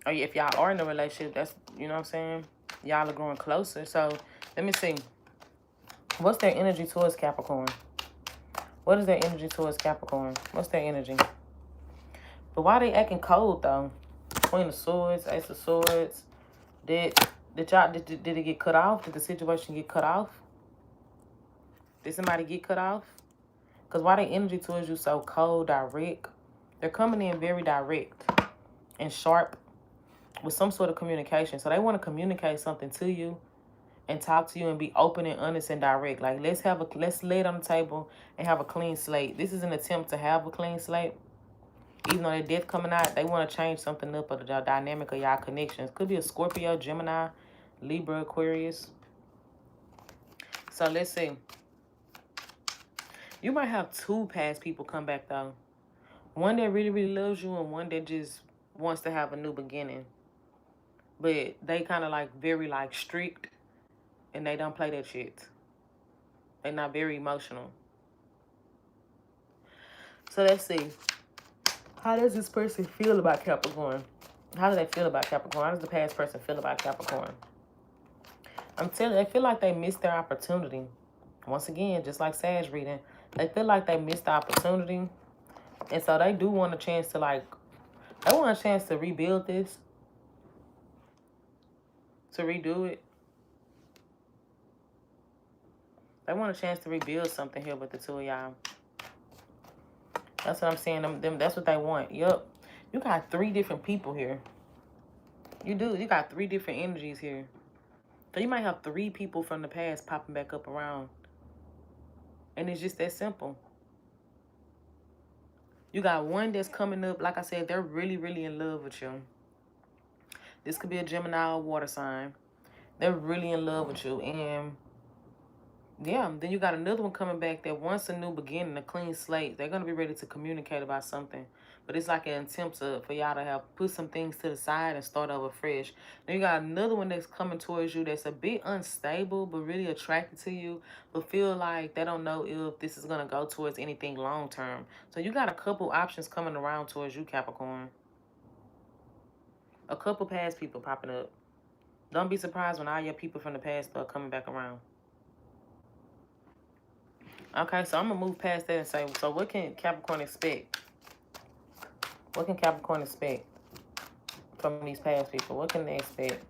or if y'all are in a relationship, that's, you know what I'm saying? Y'all are growing closer. So, let me see. What's their energy towards Capricorn? What is their energy towards Capricorn? What's their energy? But why are they acting cold, though? Queen of Swords, Ace of Swords. Did it get cut off? Did the situation get cut off? Did somebody get cut off? Because why their energy towards you so cold, direct? They're coming in very direct and sharp with some sort of communication. So they want to communicate something to you and talk to you and be open and honest and direct. Like, let's lay it on the table and have a clean slate. This is an attempt to have a clean slate. Even though they're death coming out, they want to change something up of the dynamic of y'all connections. Could be a Scorpio, Gemini, Libra, Aquarius. So let's see. You might have two past people come back, though. One that really, really loves you and one that just wants to have a new beginning. But they kind of like very like strict and they don't play that shit. They're not very emotional. So let's see. How does this person feel about Capricorn? How do they feel about Capricorn? How does the past person feel about Capricorn? I'm telling you, they feel like they missed their opportunity. Once again, just like Sag reading, they feel like they missed the opportunity. And so they do want a chance to they want a chance to rebuild this. To redo it. They want a chance to rebuild something here with the two of y'all. That's what I'm saying. That's what they want. Yup. You got 3 different people here. You do. You got 3 different energies here. So you might have 3 people from the past popping back up around. And it's just that simple. You got one that's coming up. Like I said, they're really, really in love with you. This could be a Gemini or water sign. They're really in love with you. And yeah, then you got another one coming back that wants a new beginning, a clean slate. They're going to be ready to communicate about something. But it's like an attempt for y'all to have put some things to the side and start over fresh. Then you got another one that's coming towards you that's a bit unstable but really attracted to you, but feel like they don't know if this is going to go towards anything long term. So you got a couple options coming around towards you, Capricorn. A couple past people popping up. Don't be surprised when all your people from the past start coming back around. Okay, so I'm going to move past that and say, so what can Capricorn expect? What can Capricorn expect from these past people? What can they expect?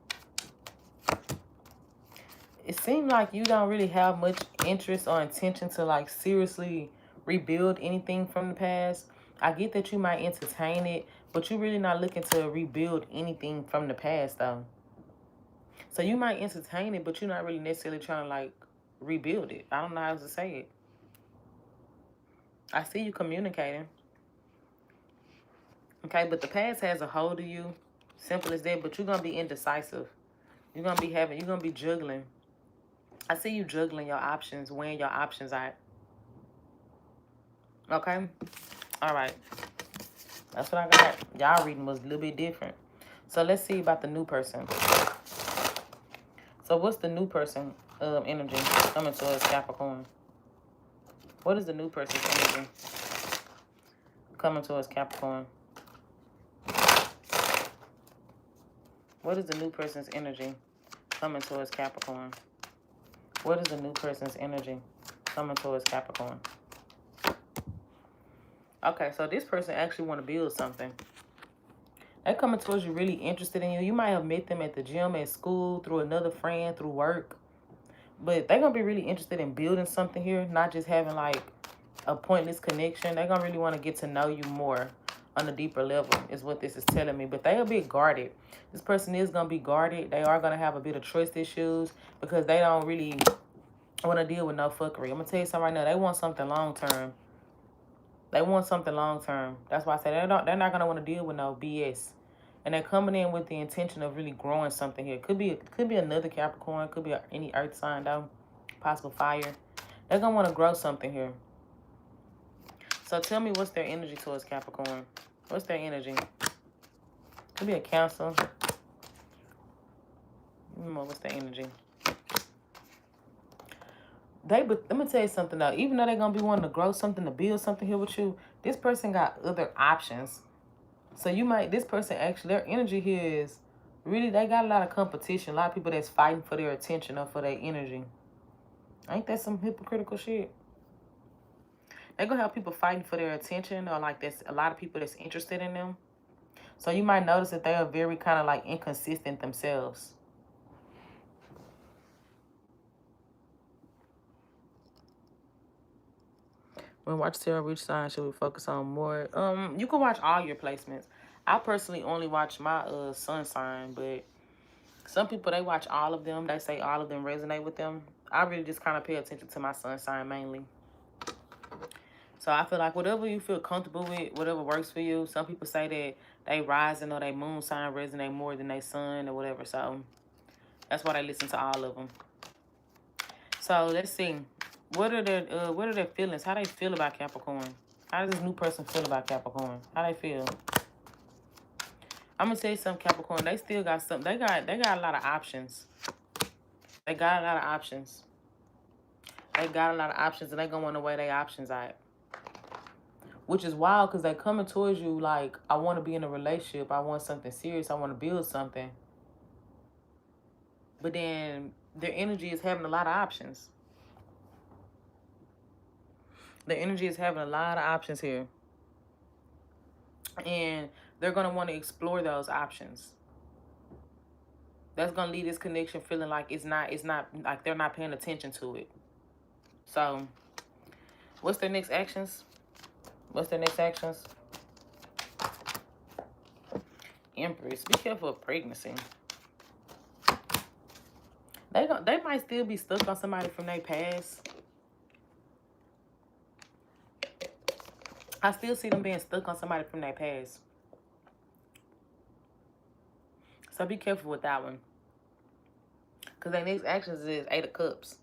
It seems like you don't really have much interest or intention to seriously rebuild anything from the past. I get that you might entertain it, but you're really not looking to rebuild anything from the past though. So you might entertain it, but you're not really necessarily trying to rebuild it. I don't know how to say it. I see you communicating. Okay, but the past has a hold of you. Simple as that, but you're going to be indecisive. You're going to be juggling. I see you juggling your options, weighing your options out. Okay? All right. That's what I got. Y'all reading was a little bit different. So let's see about the new person. So what's the new person energy coming towards Capricorn? What is the new person's energy coming towards Capricorn? What is the new person's energy coming towards Capricorn? What is the new person's energy coming towards Capricorn? Okay, so this person actually want to build something. They're coming towards you really interested in you. You might have met them at the gym, at school, through another friend, through work. But they're going to be really interested in building something here, not just having a pointless connection. They're going to really want to get to know you more on a deeper level is what this is telling me. But they're a bit guarded. This person is going to be guarded. They are going to have a bit of trust issues because they don't really want to deal with no fuckery. I'm going to tell you something right now. They want something long-term. They want something long-term. That's why I say they're not going to want to deal with no BS. And they're coming in with the intention of really growing something here. Could be another Capricorn. Could be any earth sign, though. Possible fire. They're going to want to grow something here. So tell me what's their energy towards Capricorn. What's their energy? Could be a Cancer. What's their energy? Let me tell you something though. Even though they're going to be wanting to grow something, to build something here with you, this person got other options. So this person actually, their energy here is really, they got a lot of competition. A lot of people that's fighting for their attention or for their energy. Ain't that some hypocritical shit? They're going to have people fighting for their attention or there's a lot of people that's interested in them. So you might notice that they are very kind of like inconsistent themselves. When watch tarot, which sign should we focus on more? You can watch all your placements. I personally only watch my sun sign, but some people, they watch all of them. They say all of them resonate with them. I really just kind of pay attention to my sun sign mainly. So I feel like whatever you feel comfortable with, whatever works for you. Some people say that they rising or they moon sign resonate more than they sun or whatever. So that's why they listen to all of them. So let's see. What are their feelings? How they feel about Capricorn? How does this new person feel about Capricorn? How they feel? I'm gonna tell you something, Capricorn. They still got some. They got a lot of options. They got a lot of options. They got a lot of options, and they gonna want to weigh their options out. Which is wild, because they coming towards you like, I want to be in a relationship. I want something serious. I want to build something. But then their energy is having a lot of options. The energy is having a lot of options here. And they're going to want to explore those options. That's going to leave this connection feeling like it's not like they're not paying attention to it. So, what's their next actions? What's their next actions? Empress. Be careful of pregnancy. They might still be stuck on somebody from their past. I still see them being stuck on somebody from their past. So be careful with that one. Because their next actions is 8 of Cups.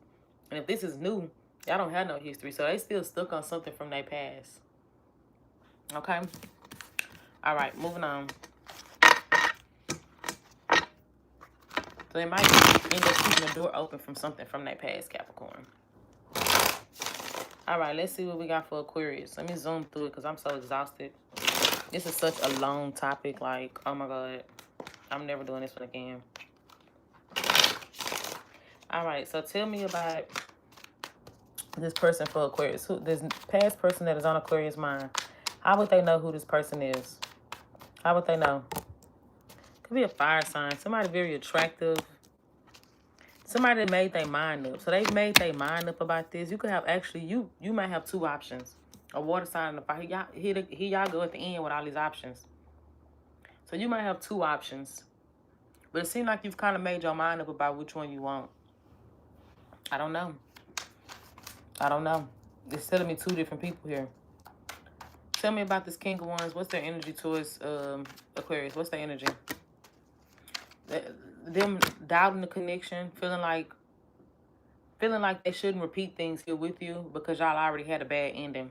And if this is new, y'all don't have no history. So they still stuck on something from their past. Okay? All right, moving on. So they might end up keeping the door open from something from their past, Capricorn. All right, let's see what we got for Aquarius. Let me zoom through it because I'm so exhausted. This is such a long topic. Like, oh my God. I'm never doing this one again. All right, so tell me about this person for Aquarius. This past person that is on Aquarius' mind. How would they know who this person is? How would they know? Could be a fire sign. Somebody very attractive. Somebody that made their mind up. So they've made their mind up about this. You could have actually, you might have 2 options. A water sign and a fire. Here y'all go at the end with all these options. So you might have 2 options. But it seems like you've kind of made your mind up about which one you want. I don't know. I don't know. It's telling me 2 different people here. Tell me about this King of Wands. What's their energy towards Aquarius? What's their energy? Them doubting the connection, feeling like they shouldn't repeat things here with you because y'all already had a bad ending.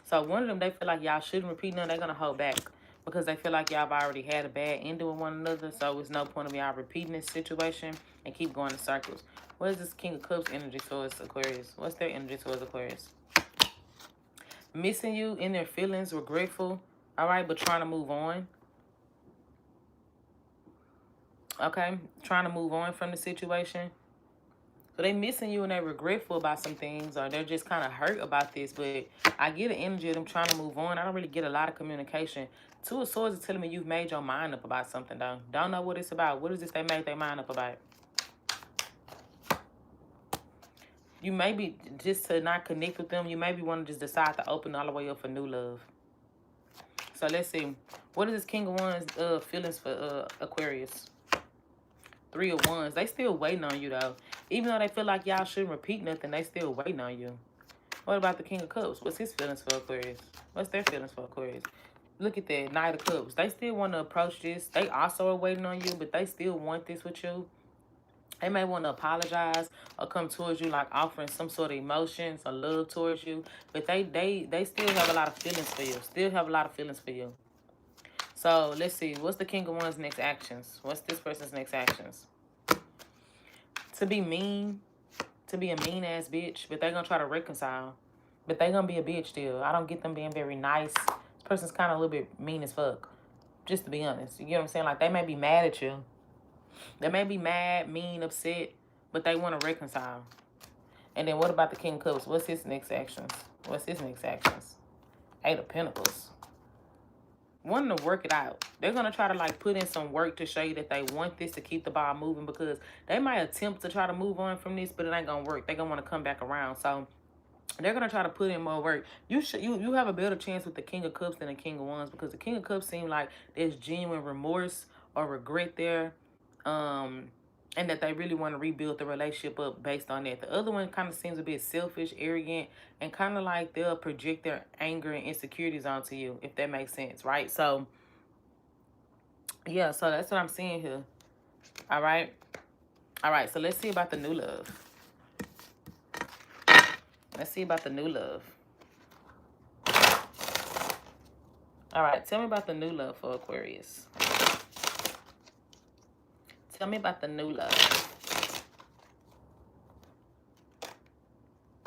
So one of them, they feel like y'all shouldn't repeat nothing. They're going to hold back because they feel like y'all have already had a bad ending with one another. So it's no point of y'all repeating this situation and keep going in circles. What is this King of Cups energy towards Aquarius? What's their energy towards Aquarius? Missing you, in their feelings, regretful, all right, but trying to move on. Okay, trying to move on from the situation. So they missing you and they're regretful about some things, or they're just kind of hurt about this. But I get an energy of them trying to move on. I don't really get a lot of communication. 2 of Swords is telling me you've made your mind up about something, though. Don't know what it's about. What is this they made their mind up about? You maybe just to not connect with them, you maybe want to just decide to open all the way up for new love. So let's see. What is this King of Wands feelings for Aquarius? 3 of Wands. They still waiting on you, though. Even though they feel like y'all shouldn't repeat nothing, they still waiting on you. What about the King of Cups? What's his feelings for Aquarius? What's their feelings for Aquarius? Look at that. Knight of Cups. They still want to approach this. They also are waiting on you, but they still want this with you. They may want to apologize or come towards you like offering some sort of emotions or love towards you. But they still have a lot of feelings for you. Still have a lot of feelings for you. So let's see. What's the King of Wands' next actions? What's this person's next actions? To be mean. To be a mean-ass bitch. But they're going to try to reconcile. But they're going to be a bitch still. I don't get them being very nice. This person's kind of a little bit mean as fuck. Just to be honest. You get what I'm saying? Like, they may be mad at you. They may be mad, mean, upset. But they want to reconcile. And then what about the King of Cups? What's his next actions? What's his next actions? 8 of Pentacles. wanting to work it out. They're going to try to like put in some work to show you that they want this to keep the ball moving, because they might attempt to try to move on from this, but it ain't going to work. They're going to want to come back around. So they're going to try to put in more work. You have a better chance with the King of Cups than the King of Wands, because the King of Cups seem like there's genuine remorse or regret there. And that they really want to rebuild the relationship up based on that. The other one kind of seems a bit selfish, arrogant, and kind of like they'll project their anger and insecurities onto you, if that makes sense, right? So, yeah, so that's what I'm seeing here. All right? All right, so let's see about the new love. Let's see about the new love. All right, tell me about the new love for Aquarius. Tell me about the new love.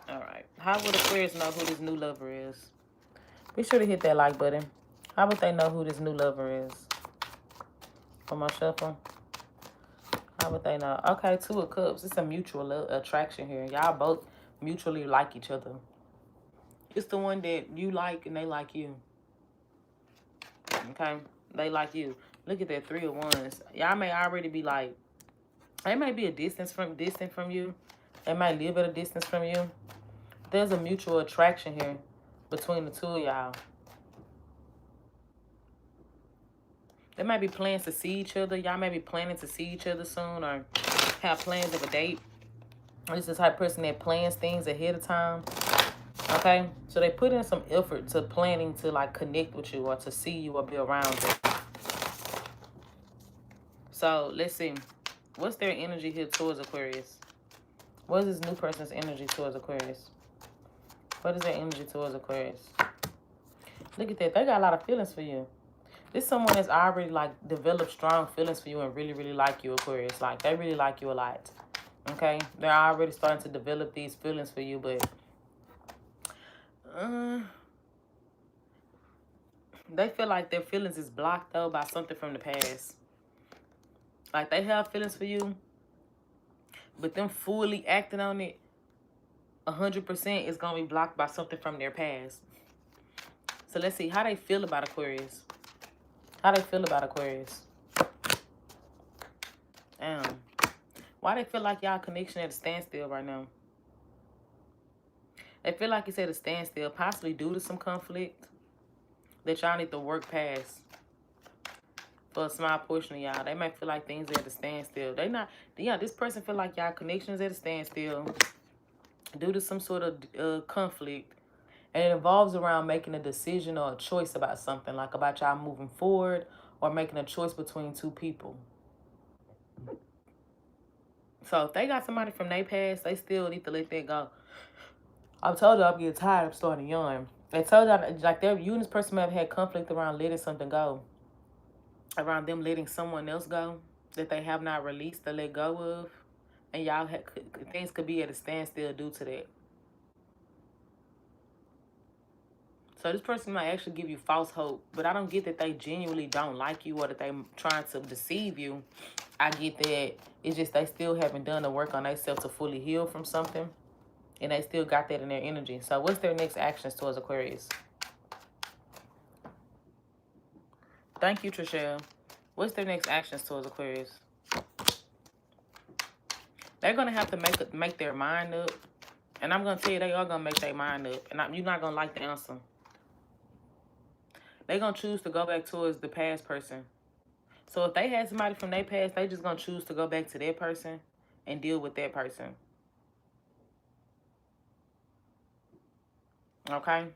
All right. How would Aquarius know who this new lover is? Be sure to hit that like button. How would they know who this new lover is? For my shuffle. How would they know? Okay, 2 of Cups. It's a mutual attraction here. Y'all both mutually like each other. It's the one that you like and they like you. Okay? They like you. Look at that 3 of Wands. Y'all may already be like, they may be distant from you. They might live at a distance from you. There's a mutual attraction here between the 2 of y'all. There might be plans to see each other. Y'all may be planning to see each other soon, or have plans of a date. This is the type of person that plans things ahead of time. Okay? So they put in some effort to planning to like connect with you, or to see you, or be around you. So let's see. What's their energy here towards Aquarius? What is this new person's energy towards Aquarius? What is their energy towards Aquarius? Look at that. They got a lot of feelings for you. This is someone that's already like developed strong feelings for you and really, really like you, Aquarius. Like they really like you a lot. Okay? They're already starting to develop these feelings for you, but they feel like their feelings is blocked though by something from the past. Like they have feelings for you, but them fully acting on it 100% is going to be blocked by something from their past. So let's see how they feel about Aquarius. How they feel about Aquarius. Why they feel like y'all connection at a standstill right now? They feel like it's at a standstill, possibly due to some conflict that y'all need to work past. For a small portion of y'all, they might feel like things are at a standstill. This person feel like y'all connection is at a standstill due to some sort of conflict. And it involves around making a decision or a choice about something, like about y'all moving forward or making a choice between 2 people. So if they got somebody from their past, they still need to let that go. I told you I'm getting tired. I'm starting to yawn. I told y'all, like, you and this person may have had conflict around letting something go. Around them letting someone else go that they have not released or let go of. And y'all, things could be at a standstill due to that. So this person might actually give you false hope. But I don't get that they genuinely don't like you or that they're trying to deceive you. I get that it's just they still haven't done the work on themselves to fully heal from something. And they still got that in their energy. So what's their next actions towards Aquarius? Thank you, Trishelle. What's their next actions towards Aquarius? They're going to have to make their mind up. And I'm going to tell you, they are going to make their mind up. And you're not going to like the answer. They're going to choose to go back towards the past person. So if they had somebody from their past, they just going to choose to go back to that person and deal with that person. Okay?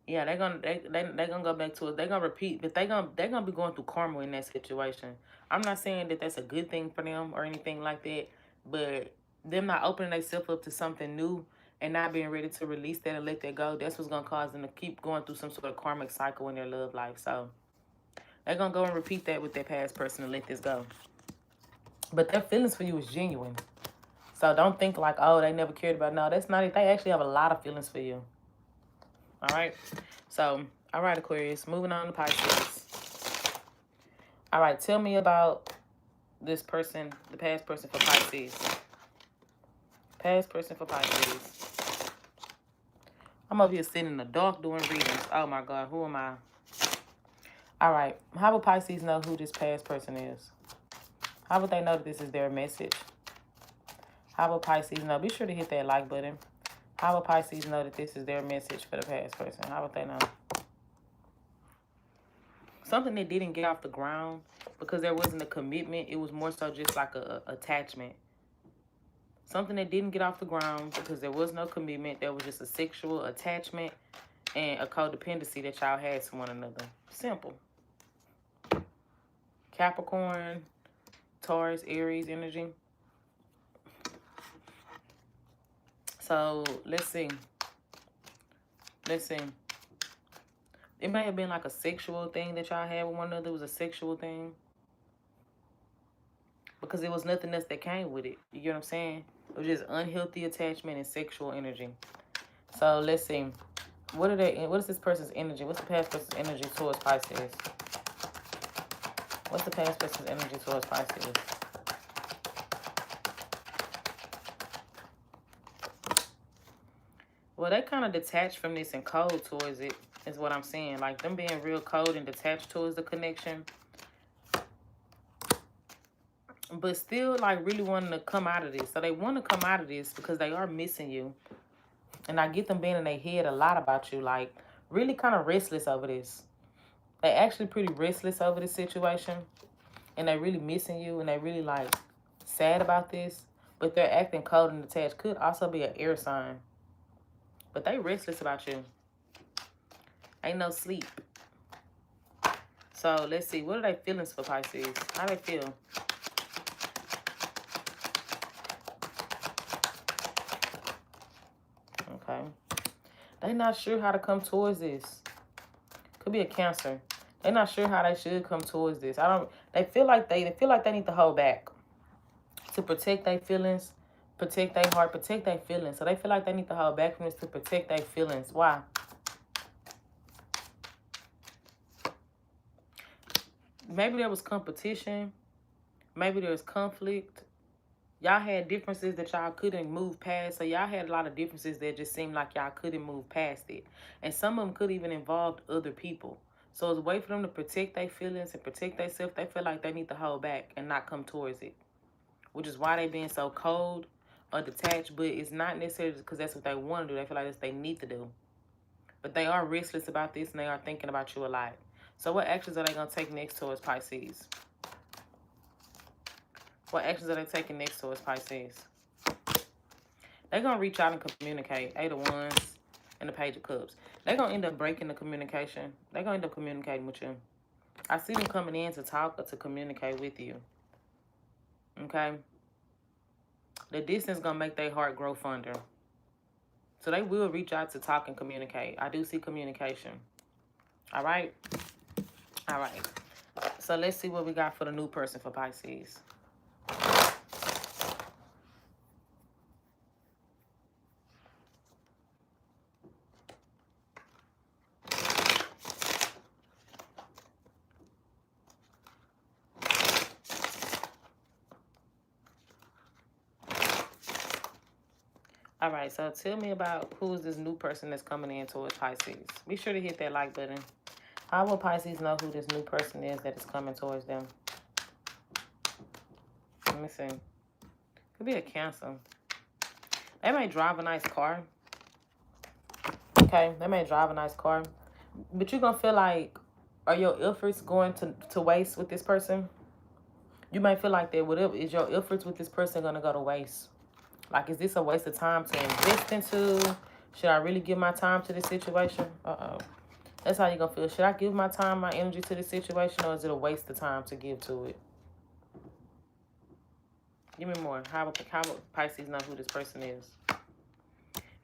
Yeah, they're gonna go back to it. They're gonna repeat, but they're gonna be going through karma in that situation. I'm not saying that that's a good thing for them or anything like that, but them not opening themselves up to something new and not being ready to release that and let that go, that's what's gonna cause them to keep going through some sort of karmic cycle in their love life. So they're gonna go and repeat that with their past person and let this go. But their feelings for you is genuine. So don't think like, oh, they never cared about. No, that's not it. They actually have a lot of feelings for you. All right. So, all right, Aquarius. Moving on to Pisces. All right. Tell me about this person, the past person for Pisces. Past person for Pisces. I'm over here sitting in the dark doing readings. Oh, my God. Who am I? All right. How would Pisces know who this past person is? How would they know that this is their message? How would Pisces know? Be sure to hit that like button. How would Pisces know that this is their message for the past person? How would they know? Something that didn't get off the ground because there wasn't a commitment. It was more so just like a attachment. Something that didn't get off the ground because there was no commitment. There was just a sexual attachment and a codependency that y'all had to one another. Simple. Capricorn, Taurus, Aries energy. So let's see. Let's see. It may have been like a sexual thing that y'all had with one another. It was a sexual thing. Because there was nothing else that came with it. You get what I'm saying? It was just unhealthy attachment and sexual energy. So let's see. What is this person's energy? What's the past person's energy towards Pisces? What's the past person's energy towards Pisces? Well, they kind of detached from this and cold towards it, is what I'm saying. Like, them being real cold and detached towards the connection. But still, like, really wanting to come out of this. So they want to come out of this because they are missing you. And I get them being in their head a lot about you. Like, really kind of restless over this. They actually pretty restless over this situation. And they really missing you. And they really, like, sad about this. But they're acting cold and detached. Could also be an air sign. But they restless about you. Ain't no sleep. So, let's see. What are they feelings for Pisces? How they feel? Okay. They not sure how to come towards this. Could be a Cancer. They're not sure how they should come towards this. They feel like they need to hold back to protect their feelings, protect their heart, protect their feelings. So they feel like they need to hold back from this to protect their feelings. Why? Maybe there was competition. Maybe there was conflict. Y'all had differences that y'all couldn't move past. So y'all had a lot of differences that just seemed like y'all couldn't move past it. And some of them could even involve other people. So it's a way for them to protect their feelings and protect themselves. They feel like they need to hold back and not come towards it. Which is why they being so cold or detached. But it's not necessarily because that's what they want to do. They feel like that's what they need to do. But they are restless about this and they are thinking about you a lot. So what actions are they going to take next towards Pisces? What actions are they taking next towards Pisces? They're going to reach out and communicate. 8 of Wands and the Page of Cups. They're going to end up breaking the communication. They're going to end up communicating with you. I see them coming in to talk or to communicate with you. Okay? The distance is going to make their heart grow fonder. So they will reach out to talk and communicate. I do see communication. All right? All right. So let's see what we got for the new person for Pisces. All right, so tell me about who is this new person that's coming in towards Pisces. Be sure to hit that like button. How will Pisces know who this new person is that is coming towards them? Let me see. Could be a Cancer. They may drive a nice car. Okay, they may drive a nice car. But you're going to feel like, are your efforts going to waste with this person? You might feel like that. Whatever is your efforts with this person going to go to waste? Like, is this a waste of time to invest into? Should I really give my time to this situation? That's how you're going to feel. Should I give my time, my energy to this situation, or is it a waste of time to give to it? Give me more. How would Pisces know who this person is?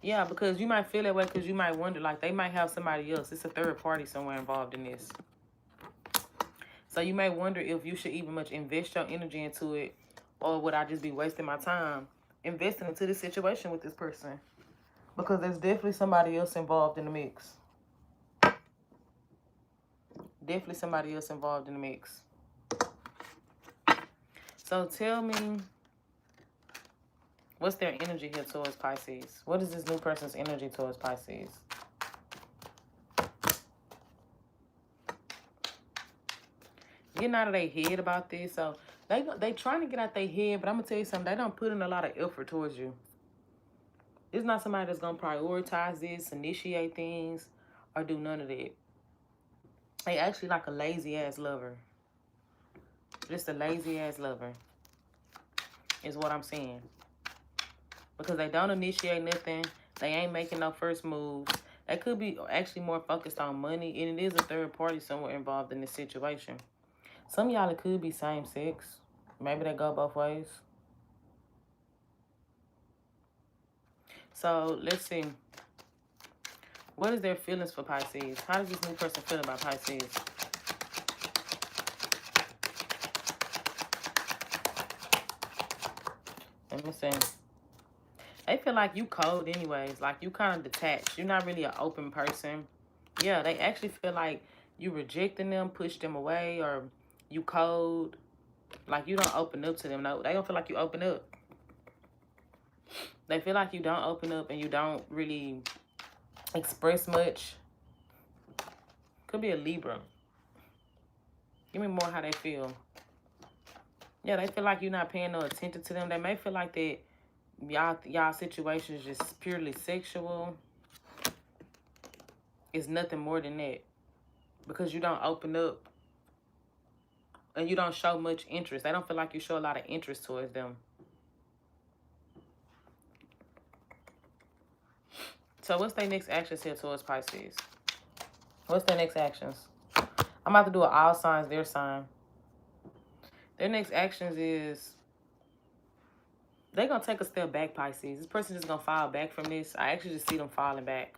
Yeah, because you might feel that way because you might wonder, like, they might have somebody else. It's a third party somewhere involved in this. So you may wonder if you should even much invest your energy into it, or would I just be wasting my time investing into this situation with this person? Because there's definitely somebody else involved in the mix. Definitely somebody else involved in the mix. So tell me, what's their energy here towards Pisces? What is this new person's energy towards Pisces? getting out of their head about this. So they trying to get out their head, but I'm gonna tell you something. They don't put in a lot of effort towards you. It's not somebody that's gonna prioritize this, initiate things, or do none of that. They actually like a lazy ass lover. Just a lazy ass lover is what I'm saying. Because they don't initiate nothing. They ain't making no first moves. They could be actually more focused on money, and it is a third party somewhere involved in this situation. Some of y'all, it could be same sex. Maybe they go both ways. So let's see. What is their feelings for Pisces? How does this new person feel about Pisces? Let me see. They feel like you cold anyways. Like you kind of detached. You're not really an open person. Yeah, they actually feel like you rejecting them, push them away, or you cold. Like you don't open up to them. No, they don't feel like you open up. They feel like you don't open up and you don't really express much. Could be a Libra. Give me more how they feel. Yeah, they feel like you're not paying no attention to them. They may feel like that y'all situation is just purely sexual. It's nothing more than that. Because you don't open up and you don't show much interest. They don't feel like you show a lot of interest towards them. So what's their next actions here towards Pisces? What's their next actions? I'm about to do an all signs, their sign. Their next actions is they're going to take a step back, Pisces. This person is going to fall back from this. I actually just see them falling back.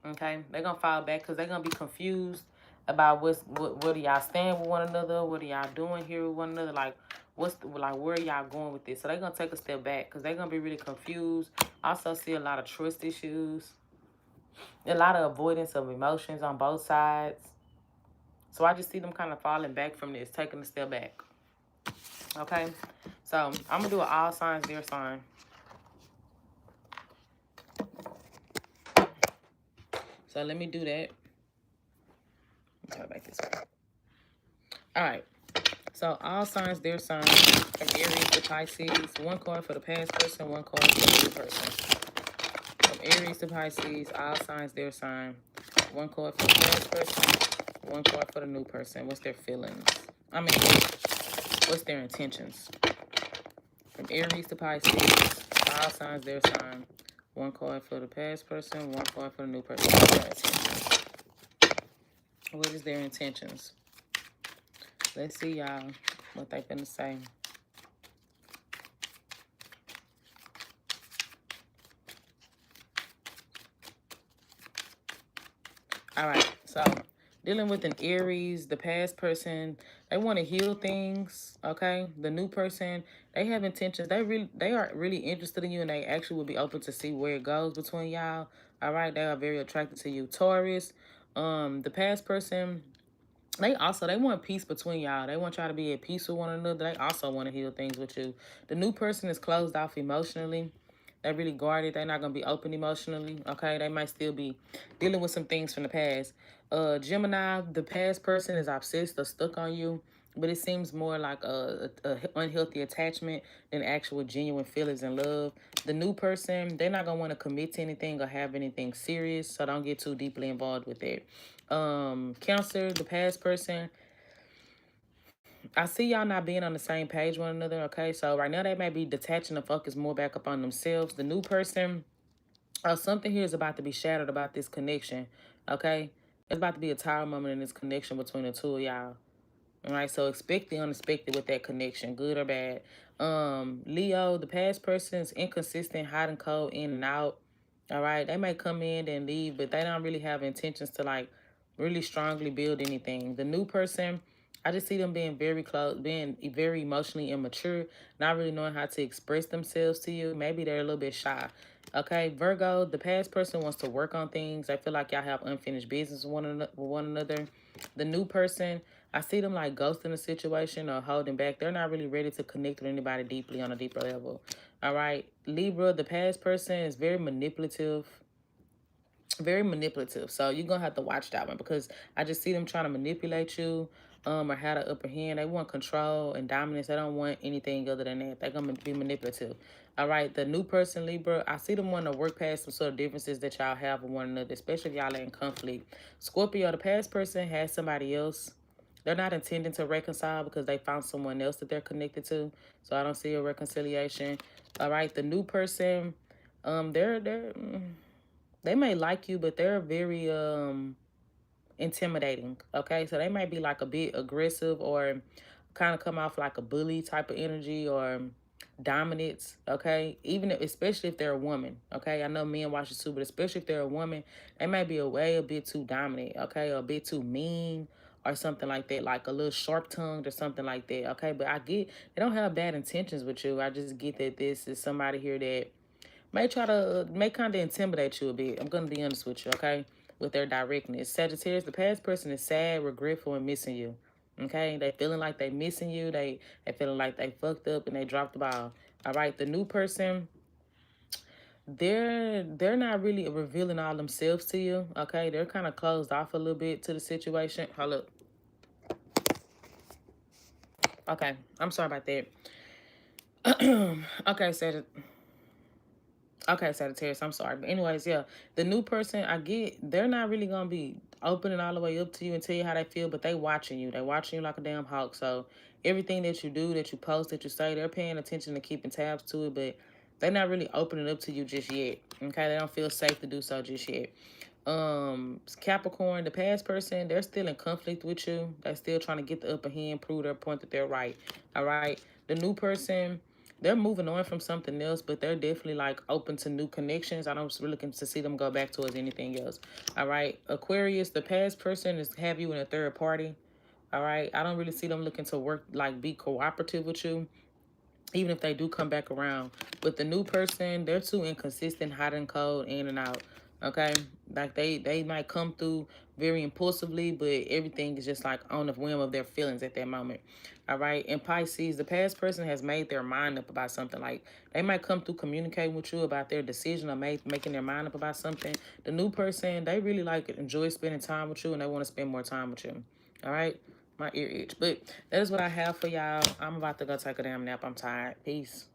Okay? They're going to fall back because they're going to be confused about what do y'all stand with one another? What are y'all doing here with one another? Like, where are y'all going with this? So they're going to take a step back because they're going to be really confused. I also see a lot of trust issues. A lot of avoidance of emotions on both sides. So I just see them kind of falling back from this, taking a step back. Okay? So I'm going to do an all signs, their sign. So let me do that. Go back this way. All right. So all signs, their sign. From Aries to Pisces. One card for the past person, one card for the new person. From Aries to Pisces, all signs, their sign. One card for the past person, one card for the new person. What's their feelings? What's their intentions? From Aries to Pisces, all signs, their sign. One card for the past person, one card for the new person. What's their intentions? What is their intentions? Let's see, y'all, what they finna say. All right, so dealing with an Aries, the past person, they want to heal things, okay? The new person, they have intentions. They are really interested in you, and they actually will be open to see where it goes between y'all. All right, they are very attracted to you. Taurus, the past person, they want peace between y'all. They want y'all to be at peace with one another. They also want to heal things with you. The new person is closed off emotionally. They really guarded. They're not going to be open emotionally, okay? They might still be dealing with some things from the past. Gemini, the past person is obsessed or stuck on you, but it seems more like a unhealthy attachment than actual genuine feelings and love. The new person, they're not going to want to commit to anything or have anything serious, so don't get too deeply involved with it. Cancer, the past person, I see y'all not being on the same page with one another, okay? So right now they may be detaching the focus more back up on themselves. The new person, something here is about to be shattered about this connection, okay? There's about to be a tower moment in this connection between the two of y'all. All right, so expect the unexpected with that connection, good or bad. Leo, the past person is inconsistent, hot and cold, in and out. All right, they may come in and leave, but they don't really have intentions to like really strongly build anything. The new person, I just see them being very close, being very emotionally immature, not really knowing how to express themselves to you. Maybe they're a little bit shy. Okay, Virgo, the past person wants to work on things. I feel like y'all have unfinished business with one another. The new person, I see them like ghosting a situation or holding back. They're not really ready to connect with anybody deeply on a deeper level. All right, Libra, the past person is very manipulative. Very manipulative. So you're going to have to watch that one because I just see them trying to manipulate you. or had an upper hand. They want control and dominance. They don't want anything other than that. They're going to be manipulative. All right, the new person, Libra, I see them wanting to work past some sort of differences that y'all have with one another, especially if y'all are in conflict. Scorpio, the past person has somebody else. They're not intending to reconcile because they found someone else that they're connected to. So I don't see a reconciliation. All right, the new person, they may like you, but they're very intimidating. Okay, so they might be like a bit aggressive or kind of come off like a bully type of energy or dominance. Okay, even if, especially if they're a woman. Okay, I know men watch it too, but especially if they're a woman, they might be a bit too dominant. Okay, or a bit too mean or something like that, like a little sharp tongued or something like that. Okay, but I get they don't have bad intentions with you. I just get that this is somebody here that may kind of intimidate you a bit. I'm gonna be honest with you, okay? With their directness. Sagittarius, the past person is sad, regretful, and missing you. Okay? They feeling like they missing you. They feeling like they fucked up and they dropped the ball. All right, the new person, they're not really revealing all themselves to you. Okay, they're kind of closed off a little bit to the situation. Hold up. Okay, I'm sorry about that. Okay, Sagittarius. Okay, Sagittarius, I'm sorry. But anyways, yeah, the new person, I get, they're not really going to be opening all the way up to you and tell you how they feel, but they watching you. They watching you like a damn hawk. So everything that you do, that you post, that you say, they're paying attention and keeping tabs to it, but they're not really opening up to you just yet. Okay, they don't feel safe to do so just yet. Capricorn, the past person, they're still in conflict with you. They're still trying to get the upper hand, prove their point that they're right. All right, the new person, they're moving on from something else, but they're definitely like open to new connections. I don't really looking to see them go back towards anything else. All right, Aquarius, the past person is have you in a third party. All right, I don't really see them looking to work like be cooperative with you, even if they do come back around. But the new person, they're too inconsistent, hot and cold, in and out. Okay, like they might come through very impulsively, but everything is just like on the whim of their feelings at that moment. All right, in Pisces, the past person has made their mind up about something. Like they might come through communicating with you about their decision or making their mind up about something. The new person, they really like enjoy spending time with you and they want to spend more time with you. All right, my ear itch. But that is what I have for y'all. I'm about to go take a damn nap. I'm tired. Peace.